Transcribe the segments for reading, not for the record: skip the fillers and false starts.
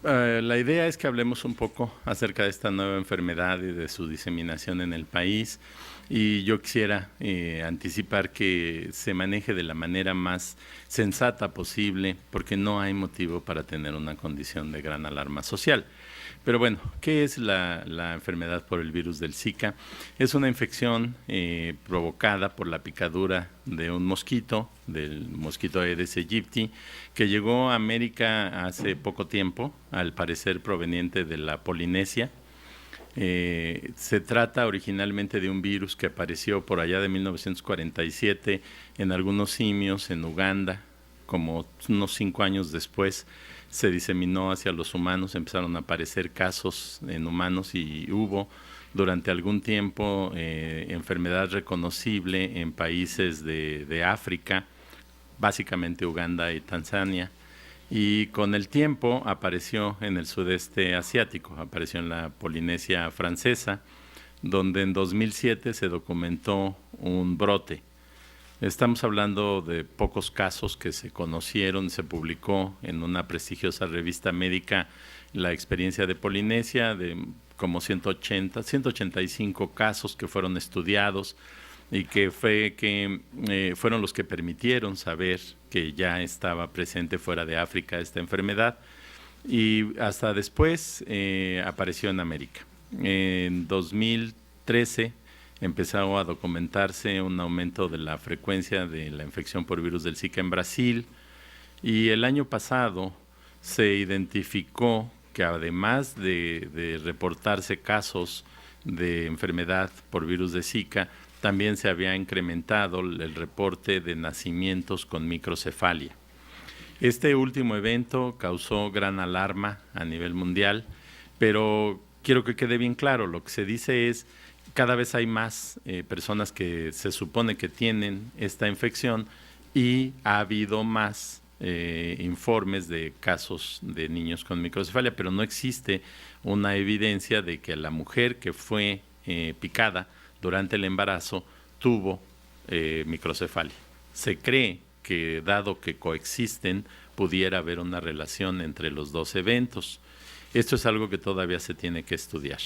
La idea es que hablemos un poco acerca de esta nueva enfermedad y de su diseminación en el país. Y yo quisiera anticipar que se maneje de la manera más sensata posible, porque no hay motivo para tener una condición de gran alarma social. Pero bueno, ¿qué es la enfermedad por el virus del Zika? Es una infección provocada por la picadura de un mosquito, del mosquito Aedes aegypti, que llegó a América hace poco tiempo, al parecer proveniente de la Polinesia. Se trata originalmente de un virus que apareció por allá de 1947 en algunos simios en Uganda. Como unos 5 años después se diseminó hacia los humanos, empezaron a aparecer casos en humanos y hubo durante algún tiempo enfermedad reconocible en países de África, básicamente Uganda y Tanzania. Y con el tiempo apareció en el sudeste asiático, apareció en la Polinesia francesa, donde en 2007 se documentó un brote. Estamos hablando de pocos casos que se conocieron, se publicó en una prestigiosa revista médica la experiencia de Polinesia, de como 185 casos que fueron estudiados y que fueron los que permitieron saber que ya estaba presente fuera de África esta enfermedad, y hasta después apareció en América. En 2013 empezó a documentarse un aumento de la frecuencia de la infección por virus del Zika en Brasil, y el año pasado se identificó que además de reportarse casos de enfermedad por virus de Zika, también se había incrementado el reporte de nacimientos con microcefalia. Este último evento causó gran alarma a nivel mundial, pero quiero que quede bien claro, lo que se dice es cada vez hay más personas que se supone que tienen esta infección, y ha habido más informes de casos de niños con microcefalia, pero no existe una evidencia de que la mujer que fue picada durante el embarazo tuvo microcefalia. Se cree que, dado que coexisten, pudiera haber una relación entre los dos eventos. Esto es algo que todavía se tiene que estudiar.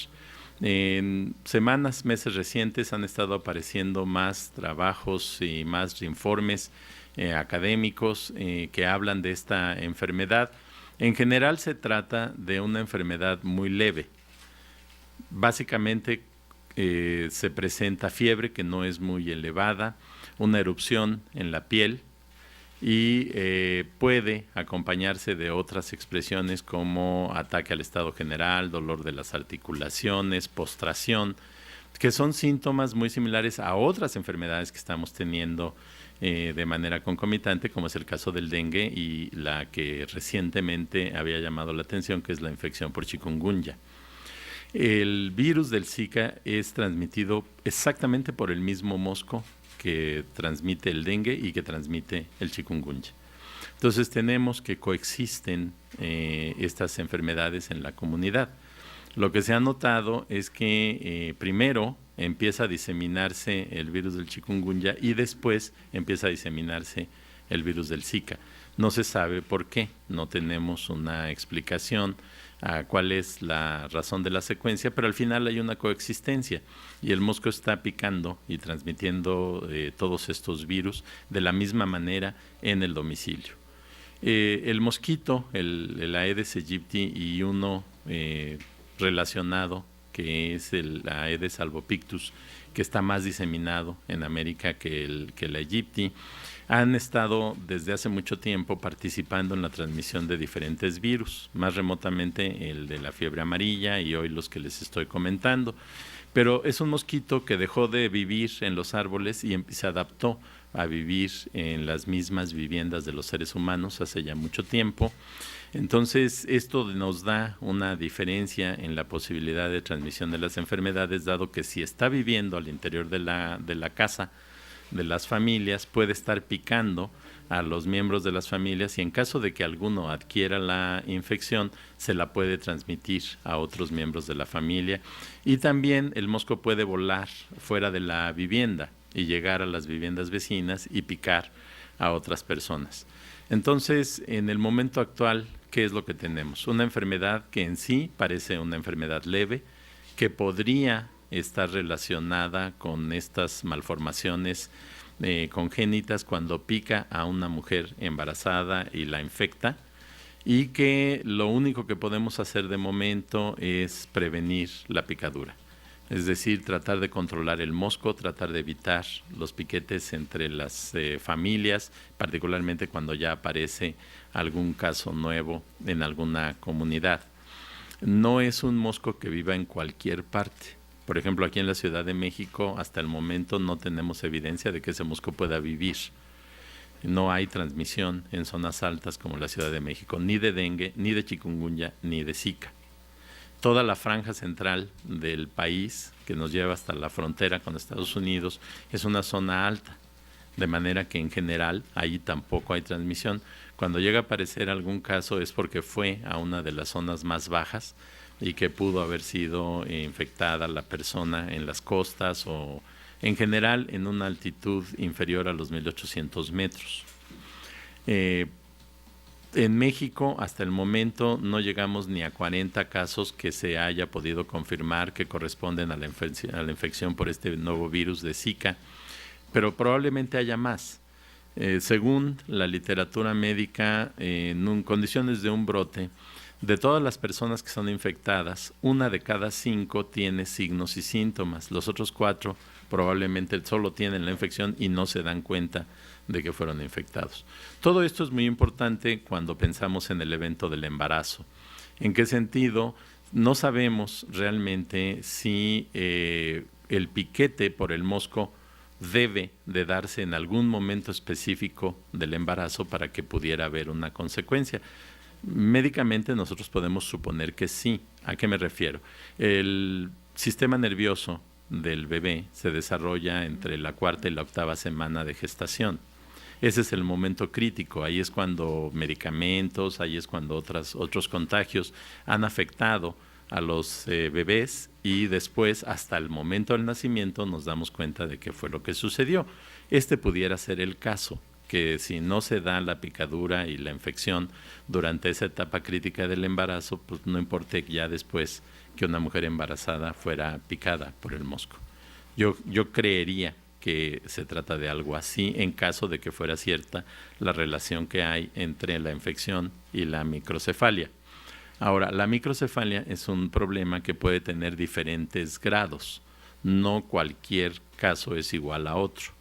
En semanas, meses recientes han estado apareciendo más trabajos y más informes académicos que hablan de esta enfermedad. En general se trata de una enfermedad muy leve. Básicamente se presenta fiebre que no es muy elevada, una erupción en la piel, y puede acompañarse de otras expresiones como ataque al estado general, dolor de las articulaciones, postración, que son síntomas muy similares a otras enfermedades que estamos teniendo de manera concomitante, como es el caso del dengue y la que recientemente había llamado la atención, que es la infección por chikungunya. El virus del Zika es transmitido exactamente por el mismo mosco que transmite el dengue y que transmite el chikungunya. Entonces tenemos que coexisten estas enfermedades en la comunidad. Lo que se ha notado es que primero empieza a diseminarse el virus del chikungunya y después empieza a diseminarse el virus del Zika. No se sabe por qué, no tenemos una explicación a cuál es la razón de la secuencia, pero al final hay una coexistencia y el mosco está picando y transmitiendo todos estos virus de la misma manera en el domicilio. El mosquito, el Aedes aegypti, y uno relacionado, que es el Aedes albopictus, que está más diseminado en América que el aegypti, han estado desde hace mucho tiempo participando en la transmisión de diferentes virus, más remotamente el de la fiebre amarilla y hoy los que les estoy comentando. Pero es un mosquito que dejó de vivir en los árboles y se adaptó a vivir en las mismas viviendas de los seres humanos hace ya mucho tiempo. Entonces, esto nos da una diferencia en la posibilidad de transmisión de las enfermedades, dado que si está viviendo al interior de la casa, de las familias, puede estar picando a los miembros de las familias, y en caso de que alguno adquiera la infección, se la puede transmitir a otros miembros de la familia. Y también el mosco puede volar fuera de la vivienda y llegar a las viviendas vecinas y picar a otras personas. Entonces, en el momento actual, ¿qué es lo que tenemos? Una enfermedad que en sí parece una enfermedad leve, que podría estar relacionada con estas malformaciones congénitas cuando pica a una mujer embarazada y la infecta, y que lo único que podemos hacer de momento es prevenir la picadura. Es decir, tratar de controlar el mosco, tratar de evitar los piquetes entre las familias, particularmente cuando ya aparece algún caso nuevo en alguna comunidad. No es un mosco que viva en cualquier parte. Por ejemplo, aquí en la Ciudad de México, hasta el momento no tenemos evidencia de que ese mosco pueda vivir. No hay transmisión en zonas altas como la Ciudad de México, ni de dengue, ni de chikungunya, ni de Zika. Toda la franja central del país, que nos lleva hasta la frontera con Estados Unidos, es una zona alta, de manera que en general ahí tampoco hay transmisión. Cuando llega a aparecer algún caso es porque fue a una de las zonas más bajas y que pudo haber sido infectada la persona en las costas o en general en una altitud inferior a los 1800 metros. En México, hasta el momento, no llegamos ni a 40 casos que se haya podido confirmar que corresponden a la infección por este nuevo virus de Zika, pero probablemente haya más. Según la literatura médica, en condiciones de un brote, de todas las personas que son infectadas, 1 de cada 5 tiene signos y síntomas. Los otros 4 probablemente solo tienen la infección y no se dan cuenta de que fueron infectados. Todo esto es muy importante cuando pensamos en el evento del embarazo. ¿En qué sentido? No sabemos realmente si el piquete por el mosco debe de darse en algún momento específico del embarazo para que pudiera haber una consecuencia. Médicamente nosotros podemos suponer que sí. ¿A qué me refiero? El sistema nervioso del bebé se desarrolla entre la 4ª y la 8ª semana de gestación. Ese es el momento crítico, ahí es cuando medicamentos, ahí es cuando otros contagios han afectado a los bebés y después hasta el momento del nacimiento nos damos cuenta de qué fue lo que sucedió. Este pudiera ser el caso, que si no se da la picadura y la infección durante esa etapa crítica del embarazo, pues no importa ya después que una mujer embarazada fuera picada por el mosco. Yo creería que se trata de algo así en caso de que fuera cierta la relación que hay entre la infección y la microcefalia. Ahora, la microcefalia es un problema que puede tener diferentes grados. No cualquier caso es igual a otro.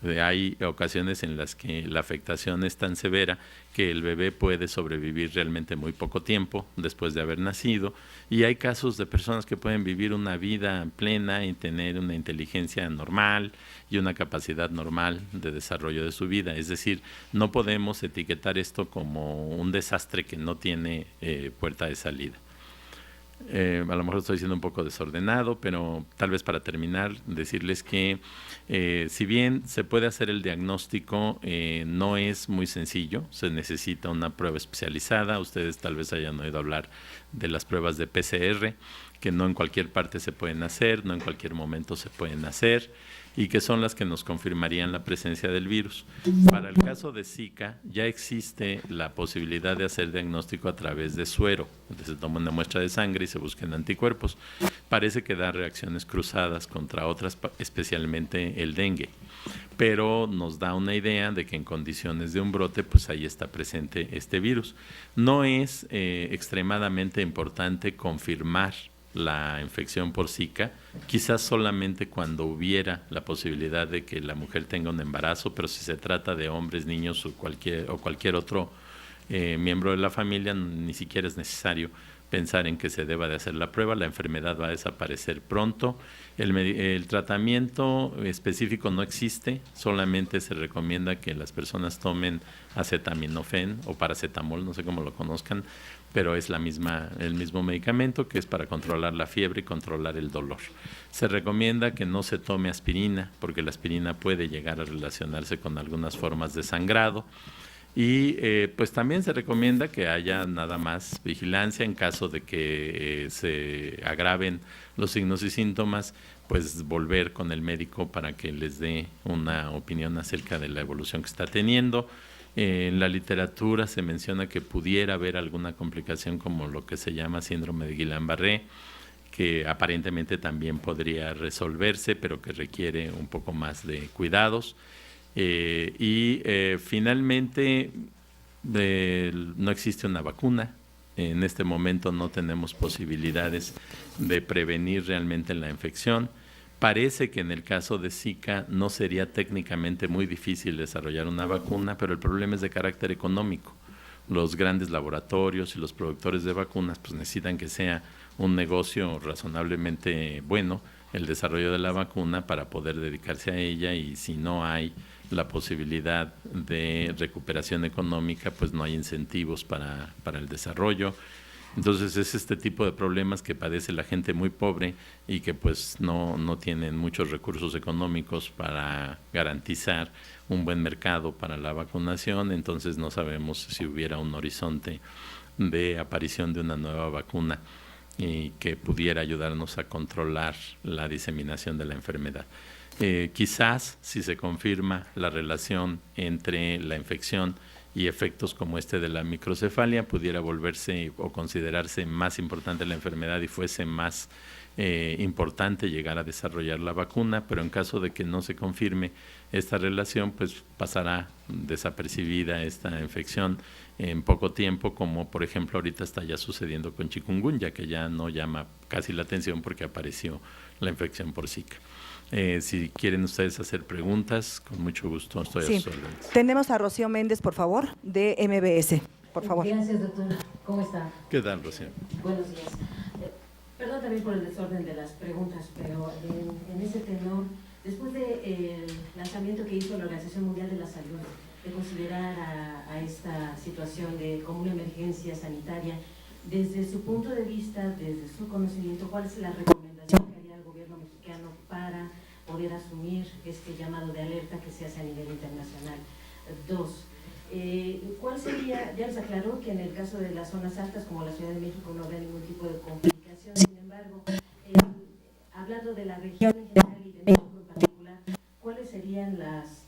Hay ocasiones en las que la afectación es tan severa que el bebé puede sobrevivir realmente muy poco tiempo después de haber nacido, y hay casos de personas que pueden vivir una vida plena y tener una inteligencia normal y una capacidad normal de desarrollo de su vida. Es decir, no podemos etiquetar esto como un desastre que no tiene puerta de salida. A lo mejor estoy siendo un poco desordenado, pero tal vez para terminar, decirles que si bien se puede hacer el diagnóstico, no es muy sencillo, se necesita una prueba especializada. Ustedes tal vez hayan oído hablar de las pruebas de PCR, que no en cualquier parte se pueden hacer, no en cualquier momento se pueden hacer, y que son las que nos confirmarían la presencia del virus. Para el caso de Zika, ya existe la posibilidad de hacer diagnóstico a través de suero. Se toma una muestra de sangre y se buscan anticuerpos. Parece que da reacciones cruzadas contra otras, especialmente el dengue, pero nos da una idea de que en condiciones de un brote, pues ahí está presente este virus. No es extremadamente importante confirmar la infección por Zika, quizás solamente cuando hubiera la posibilidad de que la mujer tenga un embarazo, pero si se trata de hombres, niños o cualquier otro miembro de la familia, ni siquiera es necesario pensar en que se deba de hacer la prueba. La enfermedad va a desaparecer pronto. El tratamiento específico no existe, solamente se recomienda que las personas tomen acetaminofén o paracetamol, no sé cómo lo conozcan, pero es el mismo medicamento, que es para controlar la fiebre y controlar el dolor. Se recomienda que no se tome aspirina, porque la aspirina puede llegar a relacionarse con algunas formas de sangrado. Y pues también se recomienda que haya nada más vigilancia en caso de que se agraven los signos y síntomas, pues volver con el médico para que les dé una opinión acerca de la evolución que está teniendo. En la literatura se menciona que pudiera haber alguna complicación como lo que se llama síndrome de Guillain-Barré, que aparentemente también podría resolverse, pero que requiere un poco más de cuidados. Finalmente, no existe una vacuna. En este momento no tenemos posibilidades de prevenir realmente la infección. Parece que en el caso de Zika no sería técnicamente muy difícil desarrollar una vacuna, pero el problema es de carácter económico. Los grandes laboratorios y los productores de vacunas pues necesitan que sea un negocio razonablemente bueno el desarrollo de la vacuna para poder dedicarse a ella, y si no hay la posibilidad de recuperación económica, pues no hay incentivos para el desarrollo. Entonces es este tipo de problemas que padece la gente muy pobre y que pues no tienen muchos recursos económicos para garantizar un buen mercado para la vacunación. Entonces no sabemos si hubiera un horizonte de aparición de una nueva vacuna y que pudiera ayudarnos a controlar la diseminación de la enfermedad. Quizás si se confirma la relación entre la infección y efectos como este de la microcefalia, pudiera volverse o considerarse más importante la enfermedad y fuese más importante llegar a desarrollar la vacuna, pero en caso de que no se confirme esta relación, pues pasará desapercibida esta infección en poco tiempo, como por ejemplo ahorita está ya sucediendo con chikungunya, que ya no llama casi la atención porque apareció la infección por Zika. Si quieren ustedes hacer preguntas, con mucho gusto estoy a sus órdenes. Tenemos a Rocío Méndez, por favor, de MBS. Por favor. Gracias, doctora. ¿Cómo está? ¿Qué tal, Rocío? Buenos días. Perdón también por el desorden de las preguntas, pero en ese tenor, después del lanzamiento que hizo la Organización Mundial de la Salud, de considerar a esta situación como una emergencia sanitaria, desde su punto de vista, desde su conocimiento, ¿cuál es la recomendación que haría el gobierno mexicano para poder asumir este llamado de alerta que se hace a nivel internacional? Dos, ¿cuál sería? Ya les aclaró que en el caso de las zonas altas, como la Ciudad de México, no habrá ningún tipo de complicación. Sin embargo, hablando de la región en general y de México en particular, ¿cuáles serían las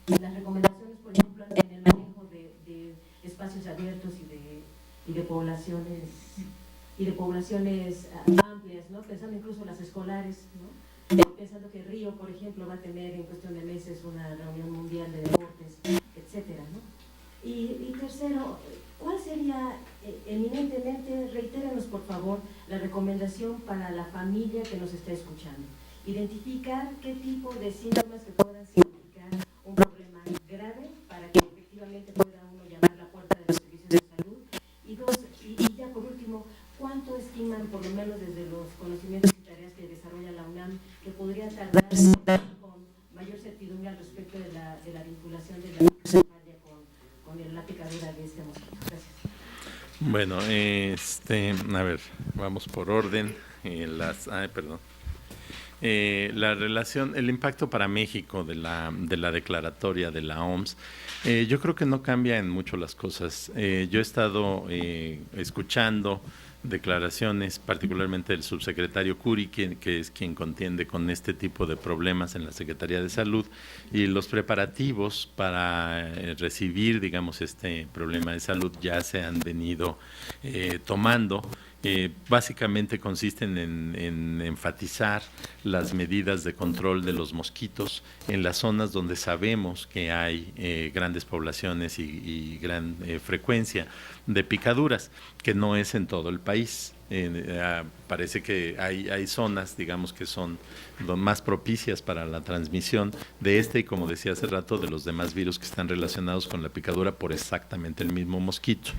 recomendaciones, por ejemplo, en el manejo de espacios abiertos y de poblaciones amplias, ¿no? Pensando incluso en las escolares, ¿no? Pensando que Río, por ejemplo, va a tener en cuestión de meses una reunión mundial de deportes, etcétera, ¿no? Y tercero, ¿cuál sería eminentemente, reitérenos por favor, la recomendación para la familia que nos está escuchando? Identificar qué tipo de síntomas que puedan significar un problema grave para que efectivamente pueda uno llamar a la puerta de los servicios de salud. Y dos, y ya por último, ¿cuánto estiman, por lo menos desde los conocimientos y tareas que desarrolla la UNAM, que podría tardar con mayor certidumbre al respecto de la vinculación de la microcefalia con la picadura de este mosquito? Gracias. Bueno, a ver, vamos por orden. La relación, el impacto para México de la declaratoria de la OMS, yo creo que no cambia en mucho las cosas. Yo he estado escuchando declaraciones, particularmente del subsecretario Curi, que es quien contiende con este tipo de problemas en la Secretaría de Salud, y los preparativos para recibir, digamos, este problema de salud ya se han venido tomando. Básicamente consisten en enfatizar las medidas de control de los mosquitos en las zonas donde sabemos que hay grandes poblaciones y gran frecuencia de picaduras, que no es en todo el país. Parece que hay zonas, digamos, que son más propicias para la transmisión de y, como decía hace rato, de los demás virus que están relacionados con la picadura por exactamente el mismo mosquito.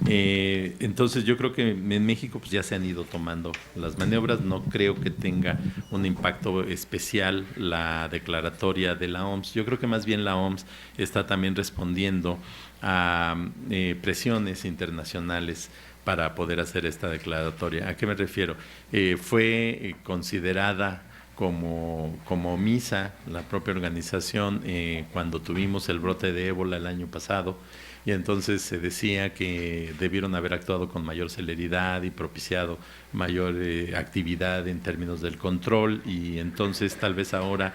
Entonces yo creo que en México pues ya se han ido tomando las maniobras. No creo que tenga un impacto especial la declaratoria de la OMS. Yo creo que más bien la OMS está también respondiendo a presiones internacionales para poder hacer esta declaratoria. ¿A qué me refiero? Fue considerada como omisa la propia organización cuando tuvimos el brote de ébola el año pasado, y entonces se decía que debieron haber actuado con mayor celeridad y propiciado mayor actividad en términos del control, y entonces tal vez ahora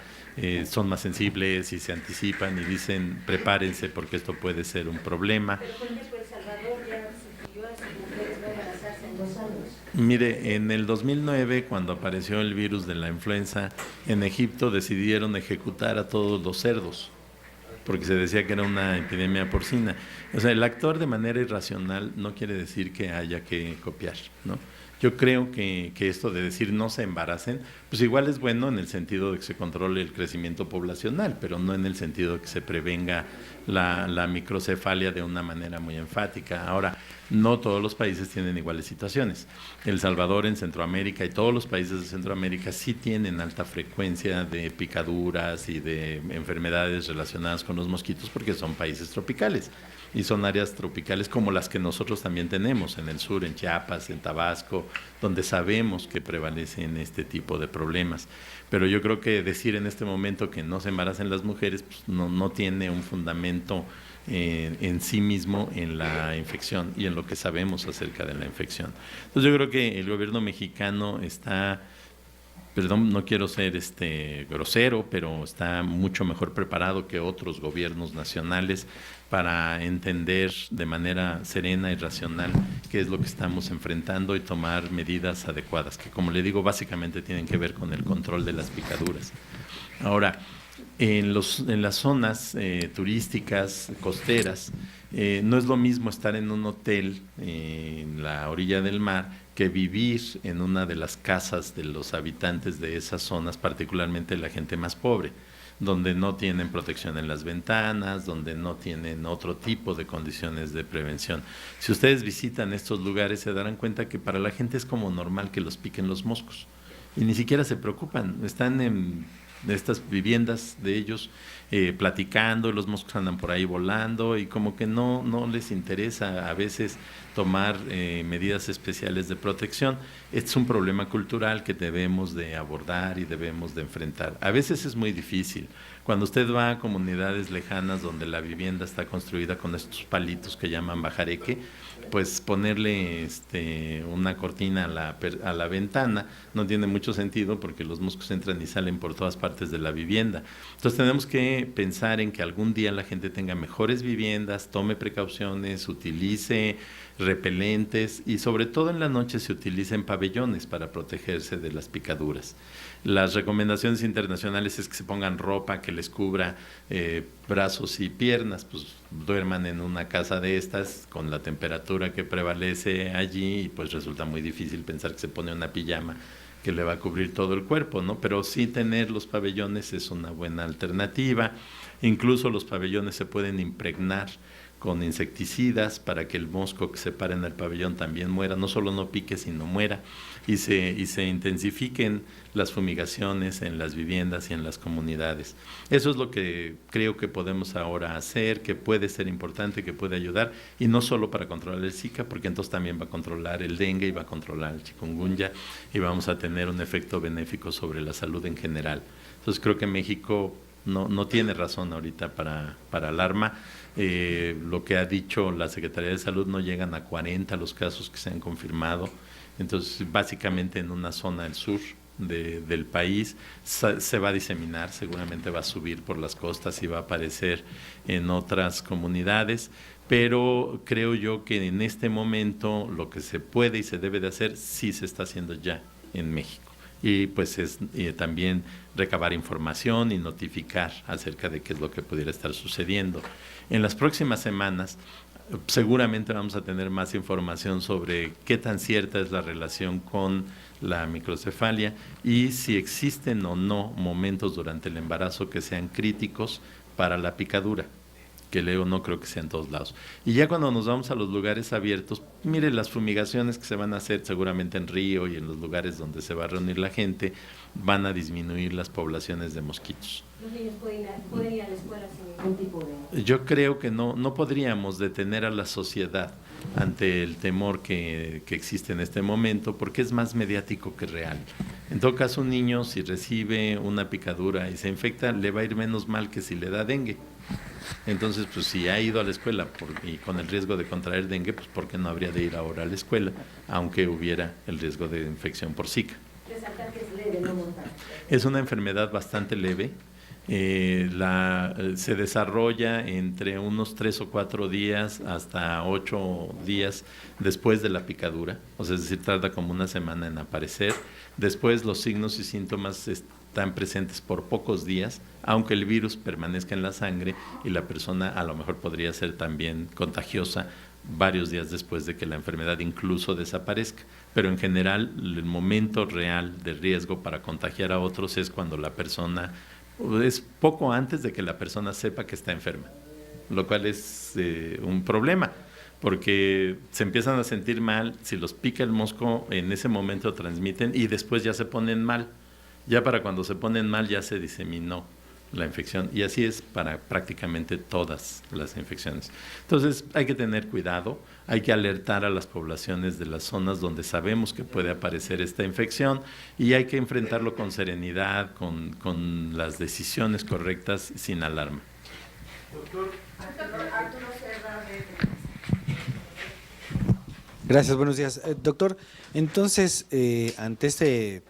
son más sensibles y se anticipan y dicen prepárense porque esto puede ser un problema. Pero por ejemplo, El Salvador ya sugirió a sus mujeres no embarazarse en 2 años. Mire, en el 2009, cuando apareció el virus de la influenza, en Egipto decidieron ejecutar a todos los cerdos, porque se decía que era una epidemia porcina. O sea, el actuar de manera irracional no quiere decir que haya que copiar, ¿no? Yo creo que esto de decir no se embaracen, pues igual es bueno en el sentido de que se controle el crecimiento poblacional, pero no en el sentido de que se prevenga la microcefalia de una manera muy enfática. Ahora, no todos los países tienen iguales situaciones. El Salvador en Centroamérica y todos los países de Centroamérica sí tienen alta frecuencia de picaduras y de enfermedades relacionadas con los mosquitos porque son países tropicales y son áreas tropicales como las que nosotros también tenemos en el sur, en Chiapas, en Tabasco, donde sabemos que prevalecen este tipo de problemas. Pero yo creo que decir en este momento que no se embaracen las mujeres pues no tiene un fundamento en sí mismo en la infección y en lo que sabemos acerca de la infección. Entonces yo creo que el gobierno mexicano está, perdón, no quiero ser grosero, pero está mucho mejor preparado que otros gobiernos nacionales para entender de manera serena y racional qué es lo que estamos enfrentando y tomar medidas adecuadas, que como le digo, básicamente tienen que ver con el control de las picaduras. Ahora, en las zonas turísticas, costeras, no es lo mismo estar en un hotel en la orilla del mar que vivir en una de las casas de los habitantes de esas zonas, particularmente la gente más pobre, donde no tienen protección en las ventanas, donde no tienen otro tipo de condiciones de prevención. Si ustedes visitan estos lugares se darán cuenta que para la gente es como normal que los piquen los moscos y ni siquiera se preocupan, están en estas viviendas de ellos platicando, los moscos andan por ahí volando y como que no les interesa a veces tomar medidas especiales de protección. Este es un problema cultural que debemos de abordar y debemos de enfrentar. A veces es muy difícil. Cuando usted va a comunidades lejanas donde la vivienda está construida con estos palitos que llaman bajareque, pues ponerle una cortina a la ventana no tiene mucho sentido porque los moscos entran y salen por todas partes de la vivienda. Entonces tenemos que pensar en que algún día la gente tenga mejores viviendas, tome precauciones, utilice repelentes y sobre todo en la noche se utilicen pabellones para protegerse de las picaduras. Las recomendaciones internacionales es que se pongan ropa que les cubra brazos y piernas, pues duerman en una casa de estas con la temperatura que prevalece allí y pues resulta muy difícil pensar que se pone una pijama que le va a cubrir todo el cuerpo, ¿no? Pero sí tener los pabellones es una buena alternativa. Incluso los pabellones se pueden impregnar con insecticidas para que el mosco que se para en el pabellón también muera, no solo no pique, sino muera, y se intensifiquen las fumigaciones en las viviendas y en las comunidades. Eso es lo que creo que podemos ahora hacer, que puede ser importante, que puede ayudar, y no solo para controlar el Zika, porque entonces también va a controlar el dengue y va a controlar el chikungunya, y vamos a tener un efecto benéfico sobre la salud en general. Entonces creo que México no tiene razón ahorita para alarma. Lo que ha dicho la Secretaría de Salud, no llegan a 40 los casos que se han confirmado. Entonces, básicamente en una zona del sur del país se va a diseminar, seguramente va a subir por las costas y va a aparecer en otras comunidades, pero creo yo que en este momento lo que se puede y se debe de hacer sí se está haciendo ya en México. Y pues es también recabar información y notificar acerca de qué es lo que pudiera estar sucediendo. En las próximas semanas seguramente vamos a tener más información sobre qué tan cierta es la relación con la microcefalia y si existen o no momentos durante el embarazo que sean críticos para la picadura, que luego no creo que sea en todos lados. Y ya cuando nos vamos a los lugares abiertos, mire las fumigaciones que se van a hacer seguramente en Río y en los lugares donde se va a reunir la gente, van a disminuir las poblaciones de mosquitos. ¿Los niños pueden ir a la escuela sin ningún tipo de...? Yo creo que no podríamos detener a la sociedad ante el temor que existe en este momento, porque es más mediático que real. En todo caso, un niño si recibe una picadura y se infecta, le va a ir menos mal que si le da dengue. Entonces, pues si ha ido a la escuela y con el riesgo de contraer dengue, pues ¿por qué no habría de ir ahora a la escuela, aunque hubiera el riesgo de infección por Zika? Resaltar que es leve, no mortal. Es una enfermedad bastante leve. Se desarrolla entre unos 3 o 4 días hasta 8 días después de la picadura, o sea, es decir, tarda como una semana en aparecer. Después los signos y síntomas están presentes por pocos días, aunque el virus permanezca en la sangre y la persona a lo mejor podría ser también contagiosa varios días después de que la enfermedad incluso desaparezca. Pero en general el momento real de riesgo para contagiar a otros es cuando la persona, es poco antes de que la persona sepa que está enferma, lo cual es un problema, porque se empiezan a sentir mal, si los pica el mosco en ese momento transmiten y después ya se ponen mal, ya para cuando se ponen mal ya se diseminó la infección, y así es para prácticamente todas las infecciones. Entonces hay que tener cuidado, hay que alertar a las poblaciones de las zonas donde sabemos que puede aparecer esta infección y hay que enfrentarlo con serenidad, con las decisiones correctas, sin alarma. Doctor. Gracias, buenos días. Doctor, entonces, ante este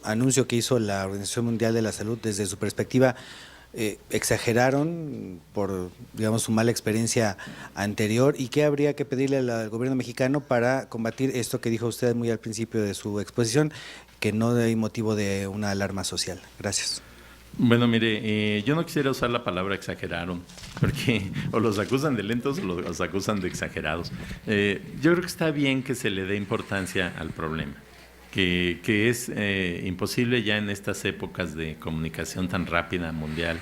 anuncio que hizo la Organización Mundial de la Salud, desde su perspectiva, exageraron por, digamos, su mala experiencia anterior, y qué habría que pedirle al gobierno mexicano para combatir esto que dijo usted muy al principio de su exposición, que no hay motivo de una alarma social. Gracias. Bueno, mire, yo no quisiera usar la palabra exageraron, porque o los acusan de lentos o los acusan de exagerados. Yo creo que está bien que se le dé importancia al problema, que es imposible ya en estas épocas de comunicación tan rápida mundial,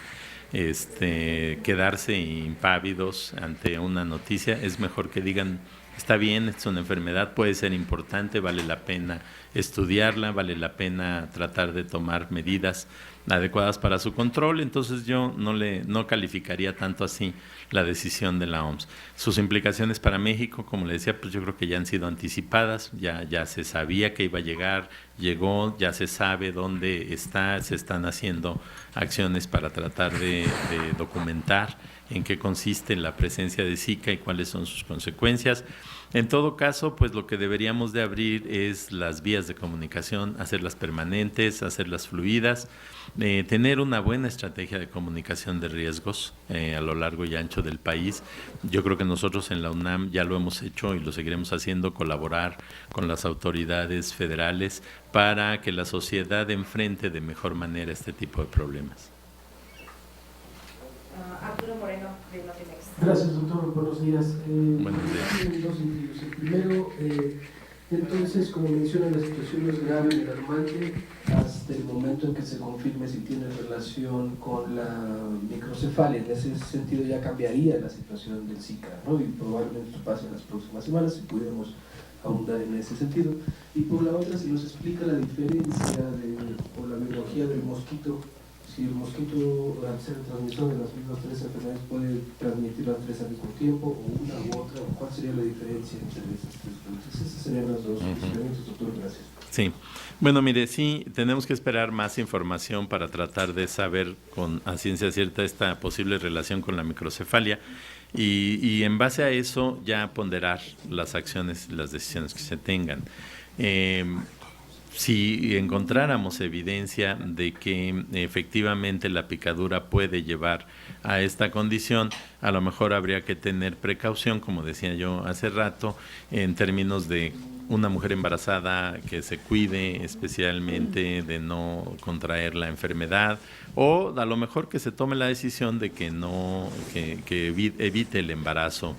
quedarse impávidos ante una noticia. Es mejor que digan, está bien, es una enfermedad, puede ser importante, vale la pena estudiarla, vale la pena tratar de tomar medidas adecuadas para su control. Entonces yo no calificaría tanto así la decisión de la OMS. Sus implicaciones para México, como le decía, pues yo creo que ya han sido anticipadas, ya se sabía que iba a llegar, llegó, ya se sabe dónde está, se están haciendo acciones para tratar de documentar en qué consiste la presencia de Zika y cuáles son sus consecuencias. En todo caso, pues lo que deberíamos de abrir es las vías de comunicación, hacerlas permanentes, hacerlas fluidas, tener una buena estrategia de comunicación de riesgos a lo largo y ancho del país. Yo creo que nosotros en la UNAM ya lo hemos hecho y lo seguiremos haciendo, colaborar con las autoridades federales para que la sociedad enfrente de mejor manera este tipo de problemas. Arturo Moreno, de Notimex. Gracias, doctor. Buenos días. Buenos días. En dos sentidos. El primero, entonces, como menciona, la situación es grave y alarmante hasta el momento en que se confirme si tiene relación con la microcefalia. En ese sentido ya cambiaría la situación del Zika, ¿no? Y probablemente esto pase en las próximas semanas, si pudiéramos ahondar en ese sentido. Y por la otra, si nos explica la diferencia o la biología del mosquito, si el mosquito, al ser transmisor de las mismas tres enfermedades, puede transmitir las tres al mismo tiempo, o una u otra, o cuál sería la diferencia entre esas tres cosas. Esas serían las dos cuestionamientos, doctor. Gracias. Sí, bueno, mire, sí, tenemos que esperar más información para tratar de saber a ciencia cierta esta posible relación con la microcefalia y en base a eso ya ponderar las acciones y las decisiones que se tengan. Si encontráramos evidencia de que efectivamente la picadura puede llevar a esta condición, a lo mejor habría que tener precaución, como decía yo hace rato, en términos de una mujer embarazada que se cuide especialmente de no contraer la enfermedad, o a lo mejor que se tome la decisión de que evite el embarazo,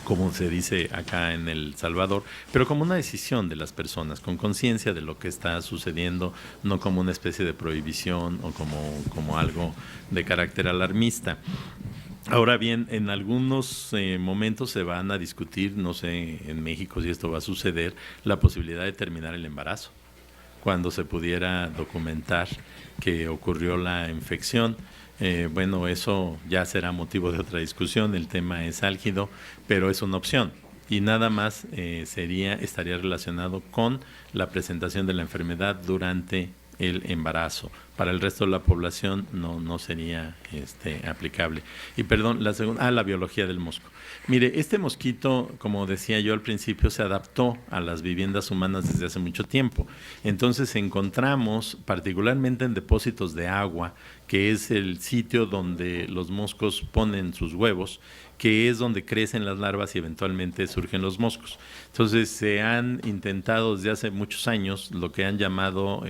como se dice acá en El Salvador, pero como una decisión de las personas, con conciencia de lo que está sucediendo, no como una especie de prohibición o como algo de carácter alarmista. Ahora bien, en algunos momentos se van a discutir, no sé en México si esto va a suceder, la posibilidad de terminar el embarazo, cuando se pudiera documentar que ocurrió la infección. Bueno, eso ya será motivo de otra discusión, el tema es álgido, pero es una opción y nada más estaría relacionado con la presentación de la enfermedad durante el embarazo. Para el resto de la población no sería aplicable. Y perdón, la segunda, la biología del mosco. Mire, este mosquito, como decía yo al principio, se adaptó a las viviendas humanas desde hace mucho tiempo. Entonces encontramos, particularmente en depósitos de agua, que es el sitio donde los moscos ponen sus huevos, que es donde crecen las larvas y eventualmente surgen los moscos. Entonces se han intentado desde hace muchos años lo que han llamado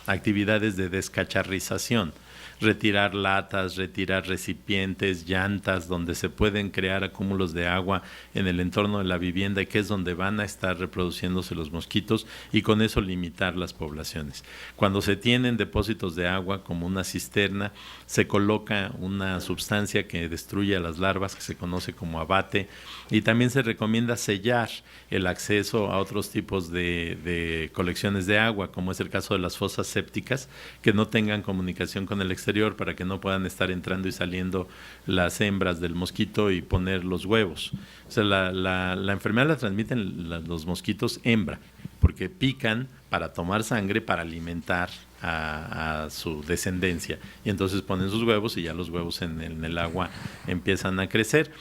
actividades de descacharrización, retirar latas, retirar recipientes, llantas, donde se pueden crear acúmulos de agua en el entorno de la vivienda y que es donde van a estar reproduciéndose los mosquitos y con eso limitar las poblaciones. Cuando se tienen depósitos de agua como una cisterna, se coloca una sustancia que destruye a las larvas que se conoce como abate y también se recomienda sellar el acceso a otros tipos de colecciones de agua, como es el caso de las fosas sépticas, que no tengan comunicación con el exterior para que no puedan estar entrando y saliendo las hembras del mosquito y poner los huevos. O sea, la enfermedad la transmiten los mosquitos hembra, porque pican para tomar sangre para alimentar a su descendencia y entonces ponen sus huevos y ya los huevos en el agua empiezan a crecer.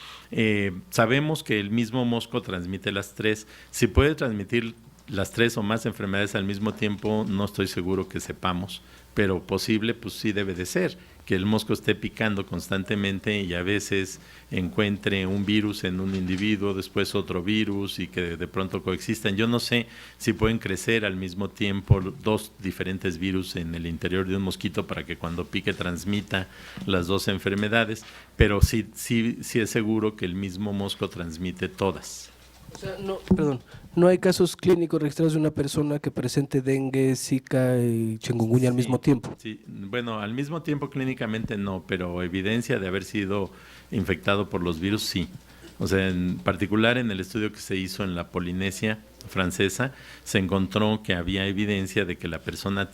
Sabemos que el mismo mosco transmite las tres. Si puede transmitir las tres o más enfermedades al mismo tiempo, no estoy seguro que sepamos, pero posible, pues sí debe de ser, que el mosco esté picando constantemente y a veces encuentre un virus en un individuo, después otro virus y que de pronto coexistan. Yo no sé si pueden crecer al mismo tiempo dos diferentes virus en el interior de un mosquito para que cuando pique transmita las dos enfermedades, pero sí es seguro que el mismo mosco transmite todas. O sea, no hay casos clínicos registrados de una persona que presente dengue, zika y chikungunya al mismo tiempo. Sí, bueno, al mismo tiempo clínicamente no, pero evidencia de haber sido infectado por los virus sí. O sea, en particular en el estudio que se hizo en la Polinesia francesa, se encontró que había evidencia de que la persona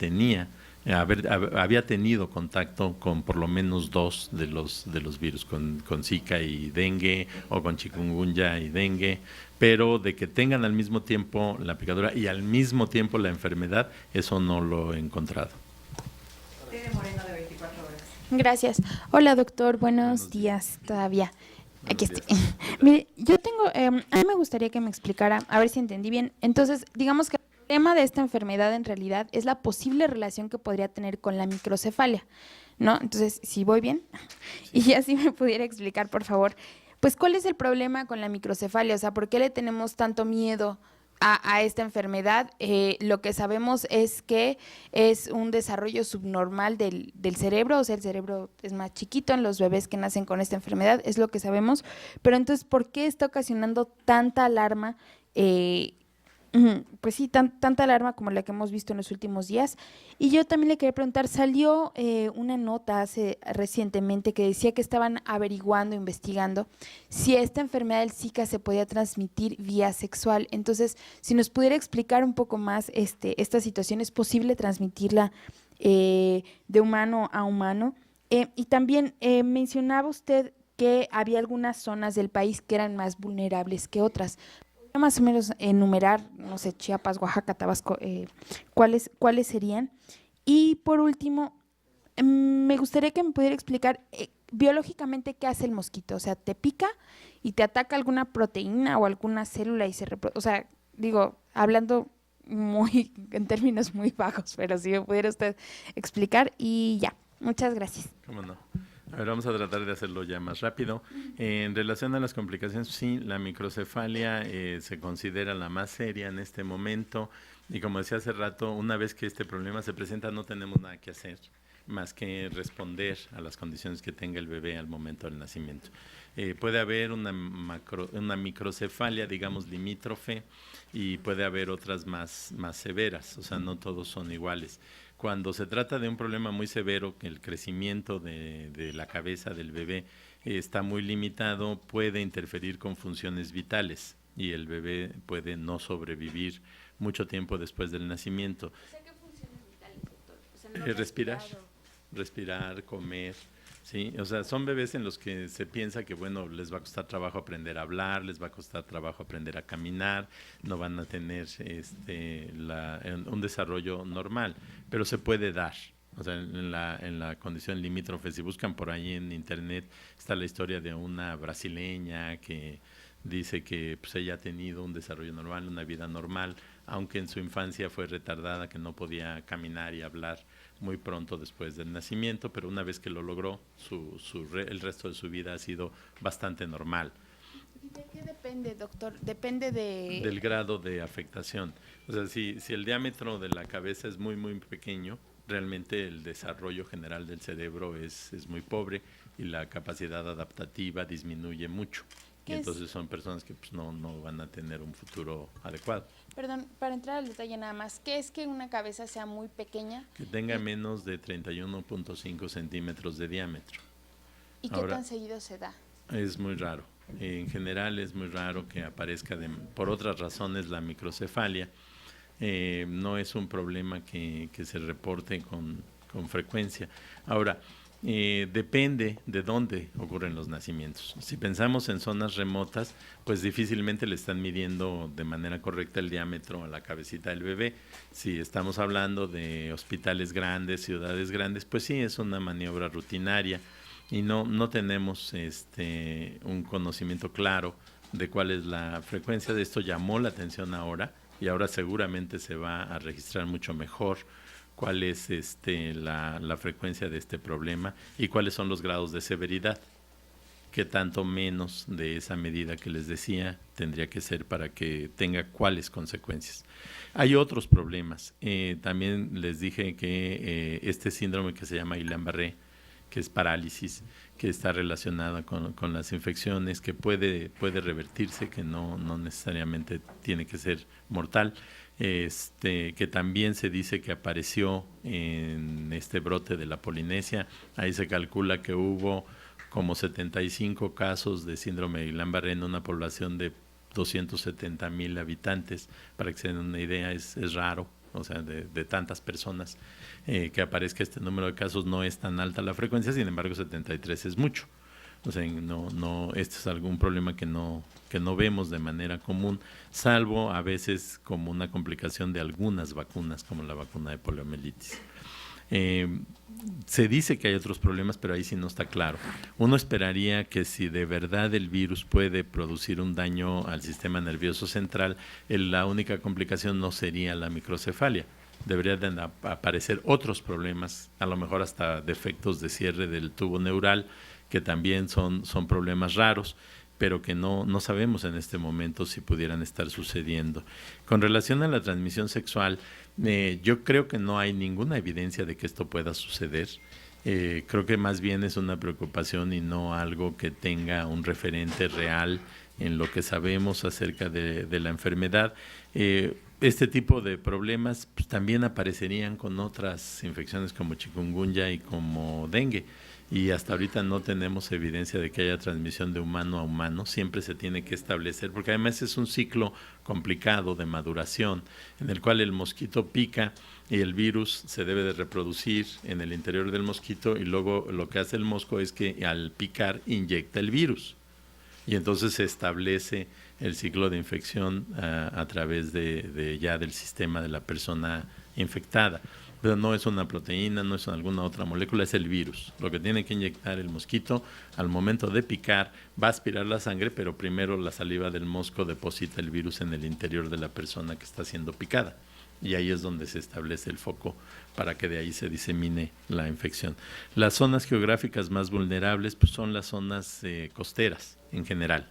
había tenido contacto con por lo menos dos de los virus, con Zika y dengue o con chikungunya y dengue, pero de que tengan al mismo tiempo la picadura y al mismo tiempo la enfermedad, eso no lo he encontrado. Moreno, de 24 horas. Gracias. Hola, doctor. Buenos días todavía. Aquí estoy. Mire, yo tengo, a mí me gustaría que me explicara, a ver si entendí bien. Entonces, digamos que el tema de esta enfermedad en realidad es la posible relación que podría tener con la microcefalia, ¿no? Entonces, si voy bien, y así me pudiera explicar, por favor, pues, ¿cuál es el problema con la microcefalia? O sea, ¿por qué le tenemos tanto miedo a esta enfermedad? Lo que sabemos es que es un desarrollo subnormal del cerebro, o sea, el cerebro es más chiquito en los bebés que nacen con esta enfermedad, es lo que sabemos, pero entonces, ¿por qué está ocasionando tanta alarma? Pues sí, tanta alarma como la que hemos visto en los últimos días. Y yo también le quería preguntar, salió una nota recientemente que decía que estaban averiguando, investigando si esta enfermedad del Zika se podía transmitir vía sexual. Entonces, si nos pudiera explicar un poco más esta situación, ¿es posible transmitirla de humano a humano? Y también mencionaba usted que había algunas zonas del país que eran más vulnerables que otras. Más o menos enumerar, no sé, Chiapas, Oaxaca, Tabasco, ¿cuáles serían? Y por último, me gustaría que me pudiera explicar biológicamente qué hace el mosquito. O sea, te pica y te ataca alguna proteína o alguna célula y se reproduce. O sea, digo, hablando en términos muy bajos, pero si me pudiera usted explicar y ya. Muchas gracias. ¿Cómo no? A ver, vamos a tratar de hacerlo ya más rápido. En relación a las complicaciones, sí, la microcefalia se considera la más seria en este momento y como decía hace rato, una vez que este problema se presenta no tenemos nada que hacer más que responder a las condiciones que tenga el bebé al momento del nacimiento. Puede haber una microcefalia, digamos, limítrofe y puede haber otras más severas, o sea, no todos son iguales. Cuando se trata de un problema muy severo, que el crecimiento de la cabeza del bebé está muy limitado, puede interferir con funciones vitales y el bebé puede no sobrevivir mucho tiempo después del nacimiento. O sea, ¿qué funciones vitales, doctor? O sea, Respirar, comer, Sí, o sea, son bebés en los que se piensa que, bueno, les va a costar trabajo aprender a hablar, les va a costar trabajo aprender a caminar, no van a tener un desarrollo normal, pero se puede dar. O sea, en la condición limítrofe, si buscan por ahí en internet, está la historia de una brasileña que dice que pues, ella ha tenido un desarrollo normal, una vida normal, aunque en su infancia fue retardada, que no podía caminar y hablar muy pronto después del nacimiento, pero una vez que lo logró, el resto de su vida ha sido bastante normal. ¿Y de qué depende, doctor? Depende del grado de afectación. O sea, si el diámetro de la cabeza es muy, muy pequeño, realmente el desarrollo general del cerebro es muy pobre y la capacidad adaptativa disminuye mucho. Y entonces son personas que pues, no van a tener un futuro adecuado. Perdón, para entrar al detalle nada más, ¿qué es que una cabeza sea muy pequeña? Que tenga menos de 31.5 centímetros de diámetro. ¿Y qué tan seguido se da? Es muy raro. En general es muy raro que aparezca por otras razones la microcefalia. No es un problema que se reporte con frecuencia. Ahora, depende de dónde ocurren los nacimientos. Si pensamos en zonas remotas, pues difícilmente le están midiendo de manera correcta el diámetro a la cabecita del bebé. Si estamos hablando de hospitales grandes, ciudades grandes, pues sí, es una maniobra rutinaria y no tenemos un conocimiento claro de cuál es la frecuencia de esto. Llamó la atención ahora y ahora seguramente se va a registrar mucho mejor cuál es la frecuencia de este problema y cuáles son los grados de severidad, qué tanto menos de esa medida que les decía tendría que ser para que tenga cuáles consecuencias. Hay otros problemas. También les dije que este síndrome que se llama Guillain-Barré, que es parálisis, que está relacionada con las infecciones, que puede revertirse, que no necesariamente tiene que ser mortal, que también se dice que apareció en este brote de la Polinesia. Ahí se calcula que hubo como 75 casos de síndrome de Guillain-Barré en una población de 270,000 habitantes. Para que se den una idea, es raro, o sea, de tantas personas que aparezca este número de casos. No es tan alta la frecuencia, sin embargo 73 es mucho. O sea, este es algún problema que no vemos de manera común, salvo a veces como una complicación de algunas vacunas, como la vacuna de poliomielitis. Se dice que hay otros problemas, pero ahí sí no está claro. Uno esperaría que si de verdad el virus puede producir un daño al sistema nervioso central, la única complicación no sería la microcefalia. Deberían aparecer otros problemas, a lo mejor hasta defectos de cierre del tubo neural, que también son problemas raros, pero que no sabemos en este momento si pudieran estar sucediendo. Con relación a la transmisión sexual, yo creo que no hay ninguna evidencia de que esto pueda suceder. Creo que más bien es una preocupación y no algo que tenga un referente real en lo que sabemos acerca de la enfermedad. Este tipo de problemas pues, también aparecerían con otras infecciones como chikungunya y como dengue. Y hasta ahorita no tenemos evidencia de que haya transmisión de humano a humano. Siempre se tiene que establecer, porque además es un ciclo complicado de maduración, en el cual el mosquito pica y el virus se debe de reproducir en el interior del mosquito, y luego lo que hace el mosco es que al picar inyecta el virus. Y entonces se establece el ciclo de infección a través del sistema de la persona infectada. Pero no es una proteína, no es alguna otra molécula, es el virus. Lo que tiene que inyectar el mosquito al momento de picar, va a aspirar la sangre, pero primero la saliva del mosco deposita el virus en el interior de la persona que está siendo picada. Y ahí es donde se establece el foco para que de ahí se disemine la infección. Las zonas geográficas más vulnerables pues, son las zonas costeras en general.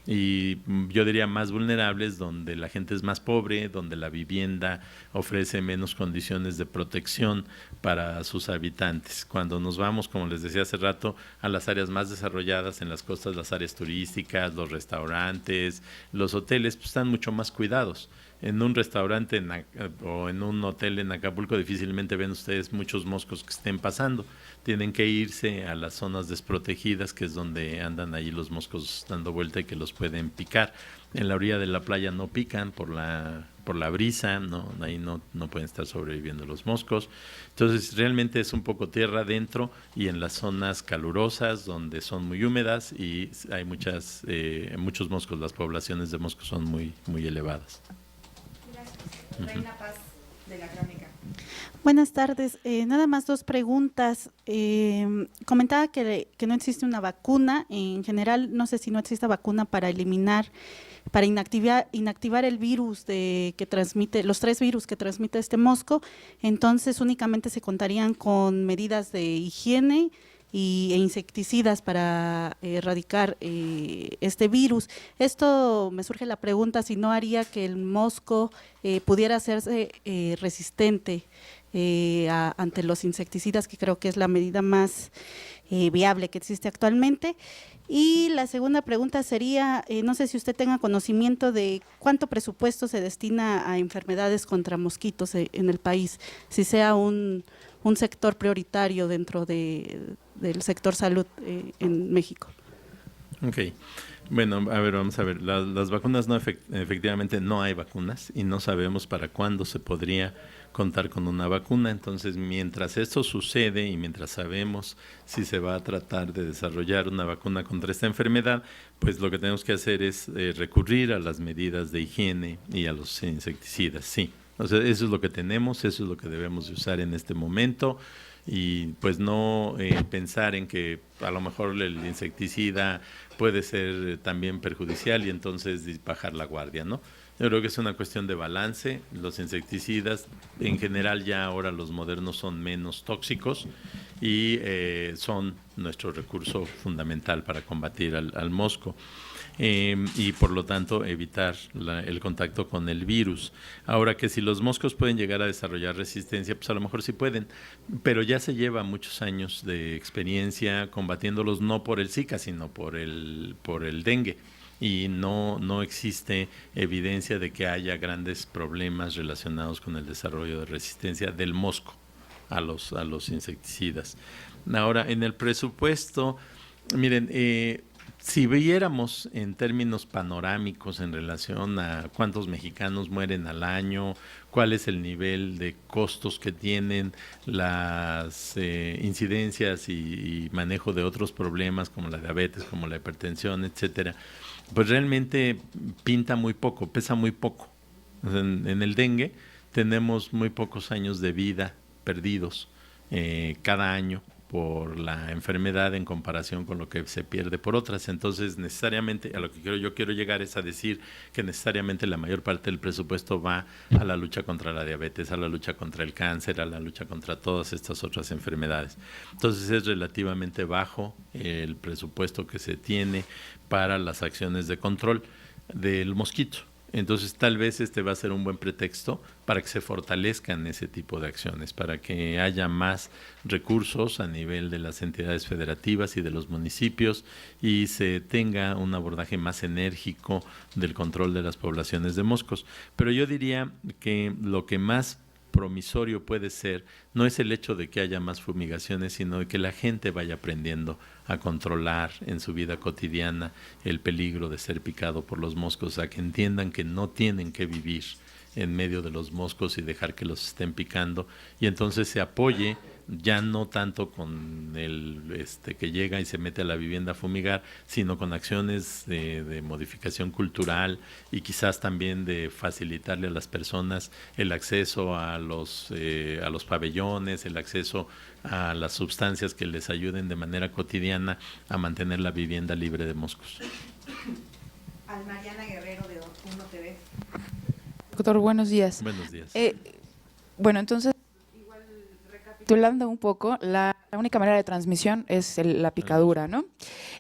Y yo diría más vulnerables, donde la gente es más pobre, donde la vivienda ofrece menos condiciones de protección para sus habitantes. Cuando nos vamos, como les decía hace rato, a las áreas más desarrolladas en las costas, las áreas turísticas, los restaurantes, los hoteles, pues están mucho más cuidados. en un restaurante o en un hotel en Acapulco difícilmente ven ustedes muchos moscos que estén pasando. Tienen que irse a las zonas desprotegidas, que es donde andan ahí los moscos dando vuelta y que los pueden picar. En la orilla de la playa no pican por la brisa, ¿no? Ahí no pueden estar sobreviviendo los moscos. Entonces realmente es un poco tierra adentro y en las zonas calurosas donde son muy húmedas y hay muchos moscos. Las poblaciones de moscos son muy, muy elevadas. Gracias. Reina Paz, de la Crónica. Buenas tardes. Nada más 2 preguntas. Comentaba que no existe una vacuna. En general, no sé si no existe vacuna para inactivar el virus que transmite, los 3 virus que transmite este mosco. Entonces, únicamente se contarían con medidas de higiene e insecticidas para erradicar este virus. Esto me surge la pregunta si no haría que el mosco pudiera hacerse resistente ante los insecticidas, que creo que es la medida más viable que existe actualmente. Y la segunda pregunta sería, no sé si usted tenga conocimiento de cuánto presupuesto se destina a enfermedades contra mosquitos en el país, si sea un sector prioritario dentro del sector salud en México. Ok. Bueno, a ver, vamos a ver. Las vacunas efectivamente no hay vacunas y no sabemos para cuándo se podría contar con una vacuna. Entonces, mientras esto sucede y mientras sabemos si se va a tratar de desarrollar una vacuna contra esta enfermedad, pues lo que tenemos que hacer es recurrir a las medidas de higiene y a los insecticidas, sí. O sea, eso es lo que tenemos, eso es lo que debemos de usar en este momento y pues no pensar en que a lo mejor el insecticida puede ser también perjudicial y entonces bajar la guardia, ¿no? Yo creo que es una cuestión de balance. Los insecticidas, en general ya ahora los modernos son menos tóxicos y son nuestro recurso fundamental para combatir al mosco. Y por lo tanto evitar el contacto con el virus. Ahora que si los moscos pueden llegar a desarrollar resistencia, pues a lo mejor sí pueden, pero ya se lleva muchos años de experiencia combatiéndolos no por el Zika, sino por el dengue. Y no existe evidencia de que haya grandes problemas relacionados con el desarrollo de resistencia del mosco a los insecticidas. Ahora, en el presupuesto, miren, si viéramos en términos panorámicos en relación a cuántos mexicanos mueren al año, cuál es el nivel de costos que tienen las incidencias y manejo de otros problemas como la diabetes, como la hipertensión, etcétera, pues realmente pinta muy poco, pesa muy poco. O sea, en el dengue tenemos muy pocos años de vida perdidos cada año por la enfermedad en comparación con lo que se pierde por otras. Entonces, necesariamente, a lo que yo quiero llegar es a decir que necesariamente la mayor parte del presupuesto va a la lucha contra la diabetes, a la lucha contra el cáncer, a la lucha contra todas estas otras enfermedades. Entonces, es relativamente bajo el presupuesto que se tiene para las acciones de control del mosquito. Entonces, tal vez este va a ser un buen pretexto para que se fortalezcan ese tipo de acciones, para que haya más recursos a nivel de las entidades federativas y de los municipios y se tenga un abordaje más enérgico del control de las poblaciones de moscos. Pero yo diría que lo que más promisorio puede ser no es el hecho de que haya más fumigaciones, sino de que la gente vaya aprendiendo a controlar en su vida cotidiana el peligro de ser picado por los moscos, a que entiendan que no tienen que vivir en medio de los moscos y dejar que los estén picando, y entonces se apoye ya no tanto con el que llega y se mete a la vivienda a fumigar, sino con acciones de modificación cultural y quizás también de facilitarle a las personas el acceso a los pabellones, el acceso a las sustancias que les ayuden de manera cotidiana a mantener la vivienda libre de moscos. Al Mariana Guerrero de Uno TV. Doctor, buenos días. Buenos días. Bueno, entonces, igual recapitulando un poco, la única manera de transmisión es la picadura, ¿no?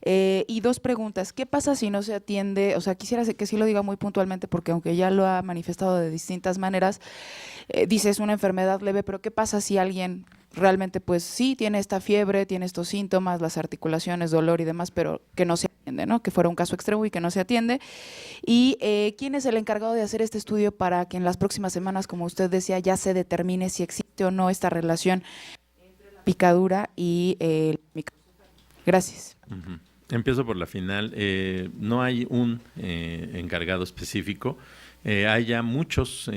Y 2 preguntas. ¿Qué pasa si no se atiende? O sea, quisiera que sí lo diga muy puntualmente, porque aunque ya lo ha manifestado de distintas maneras, dice es una enfermedad leve, pero ¿qué pasa si alguien realmente pues sí tiene esta fiebre, tiene estos síntomas, las articulaciones, dolor y demás, pero que no se atiende, ¿no? Que fuera un caso extremo y que no se atiende. ¿Y quién es el encargado de hacer este estudio para que en las próximas semanas, como usted decía, ya se determine si existe o no esta relación entre la picadura y el microcefalia? Gracias. Empiezo por la final. No hay un encargado específico. Hay ya muchas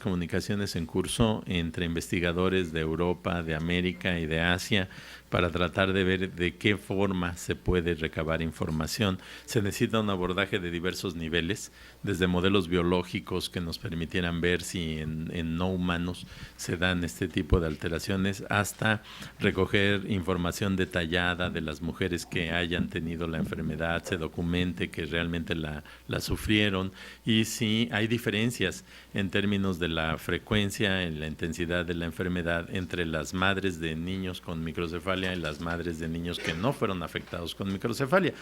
comunicaciones en curso entre investigadores de Europa, de América y de Asia para tratar de ver de qué forma se puede recabar información. Se necesita un abordaje de diversos niveles, desde modelos biológicos que nos permitieran ver si en no humanos se dan este tipo de alteraciones, hasta recoger información detallada de las mujeres que hayan tenido la enfermedad, se documente que realmente la sufrieron, y si hay diferencias en términos de la frecuencia, en la intensidad de la enfermedad entre las madres de niños con microcefalia y las madres de niños que no fueron afectados con microcefalia.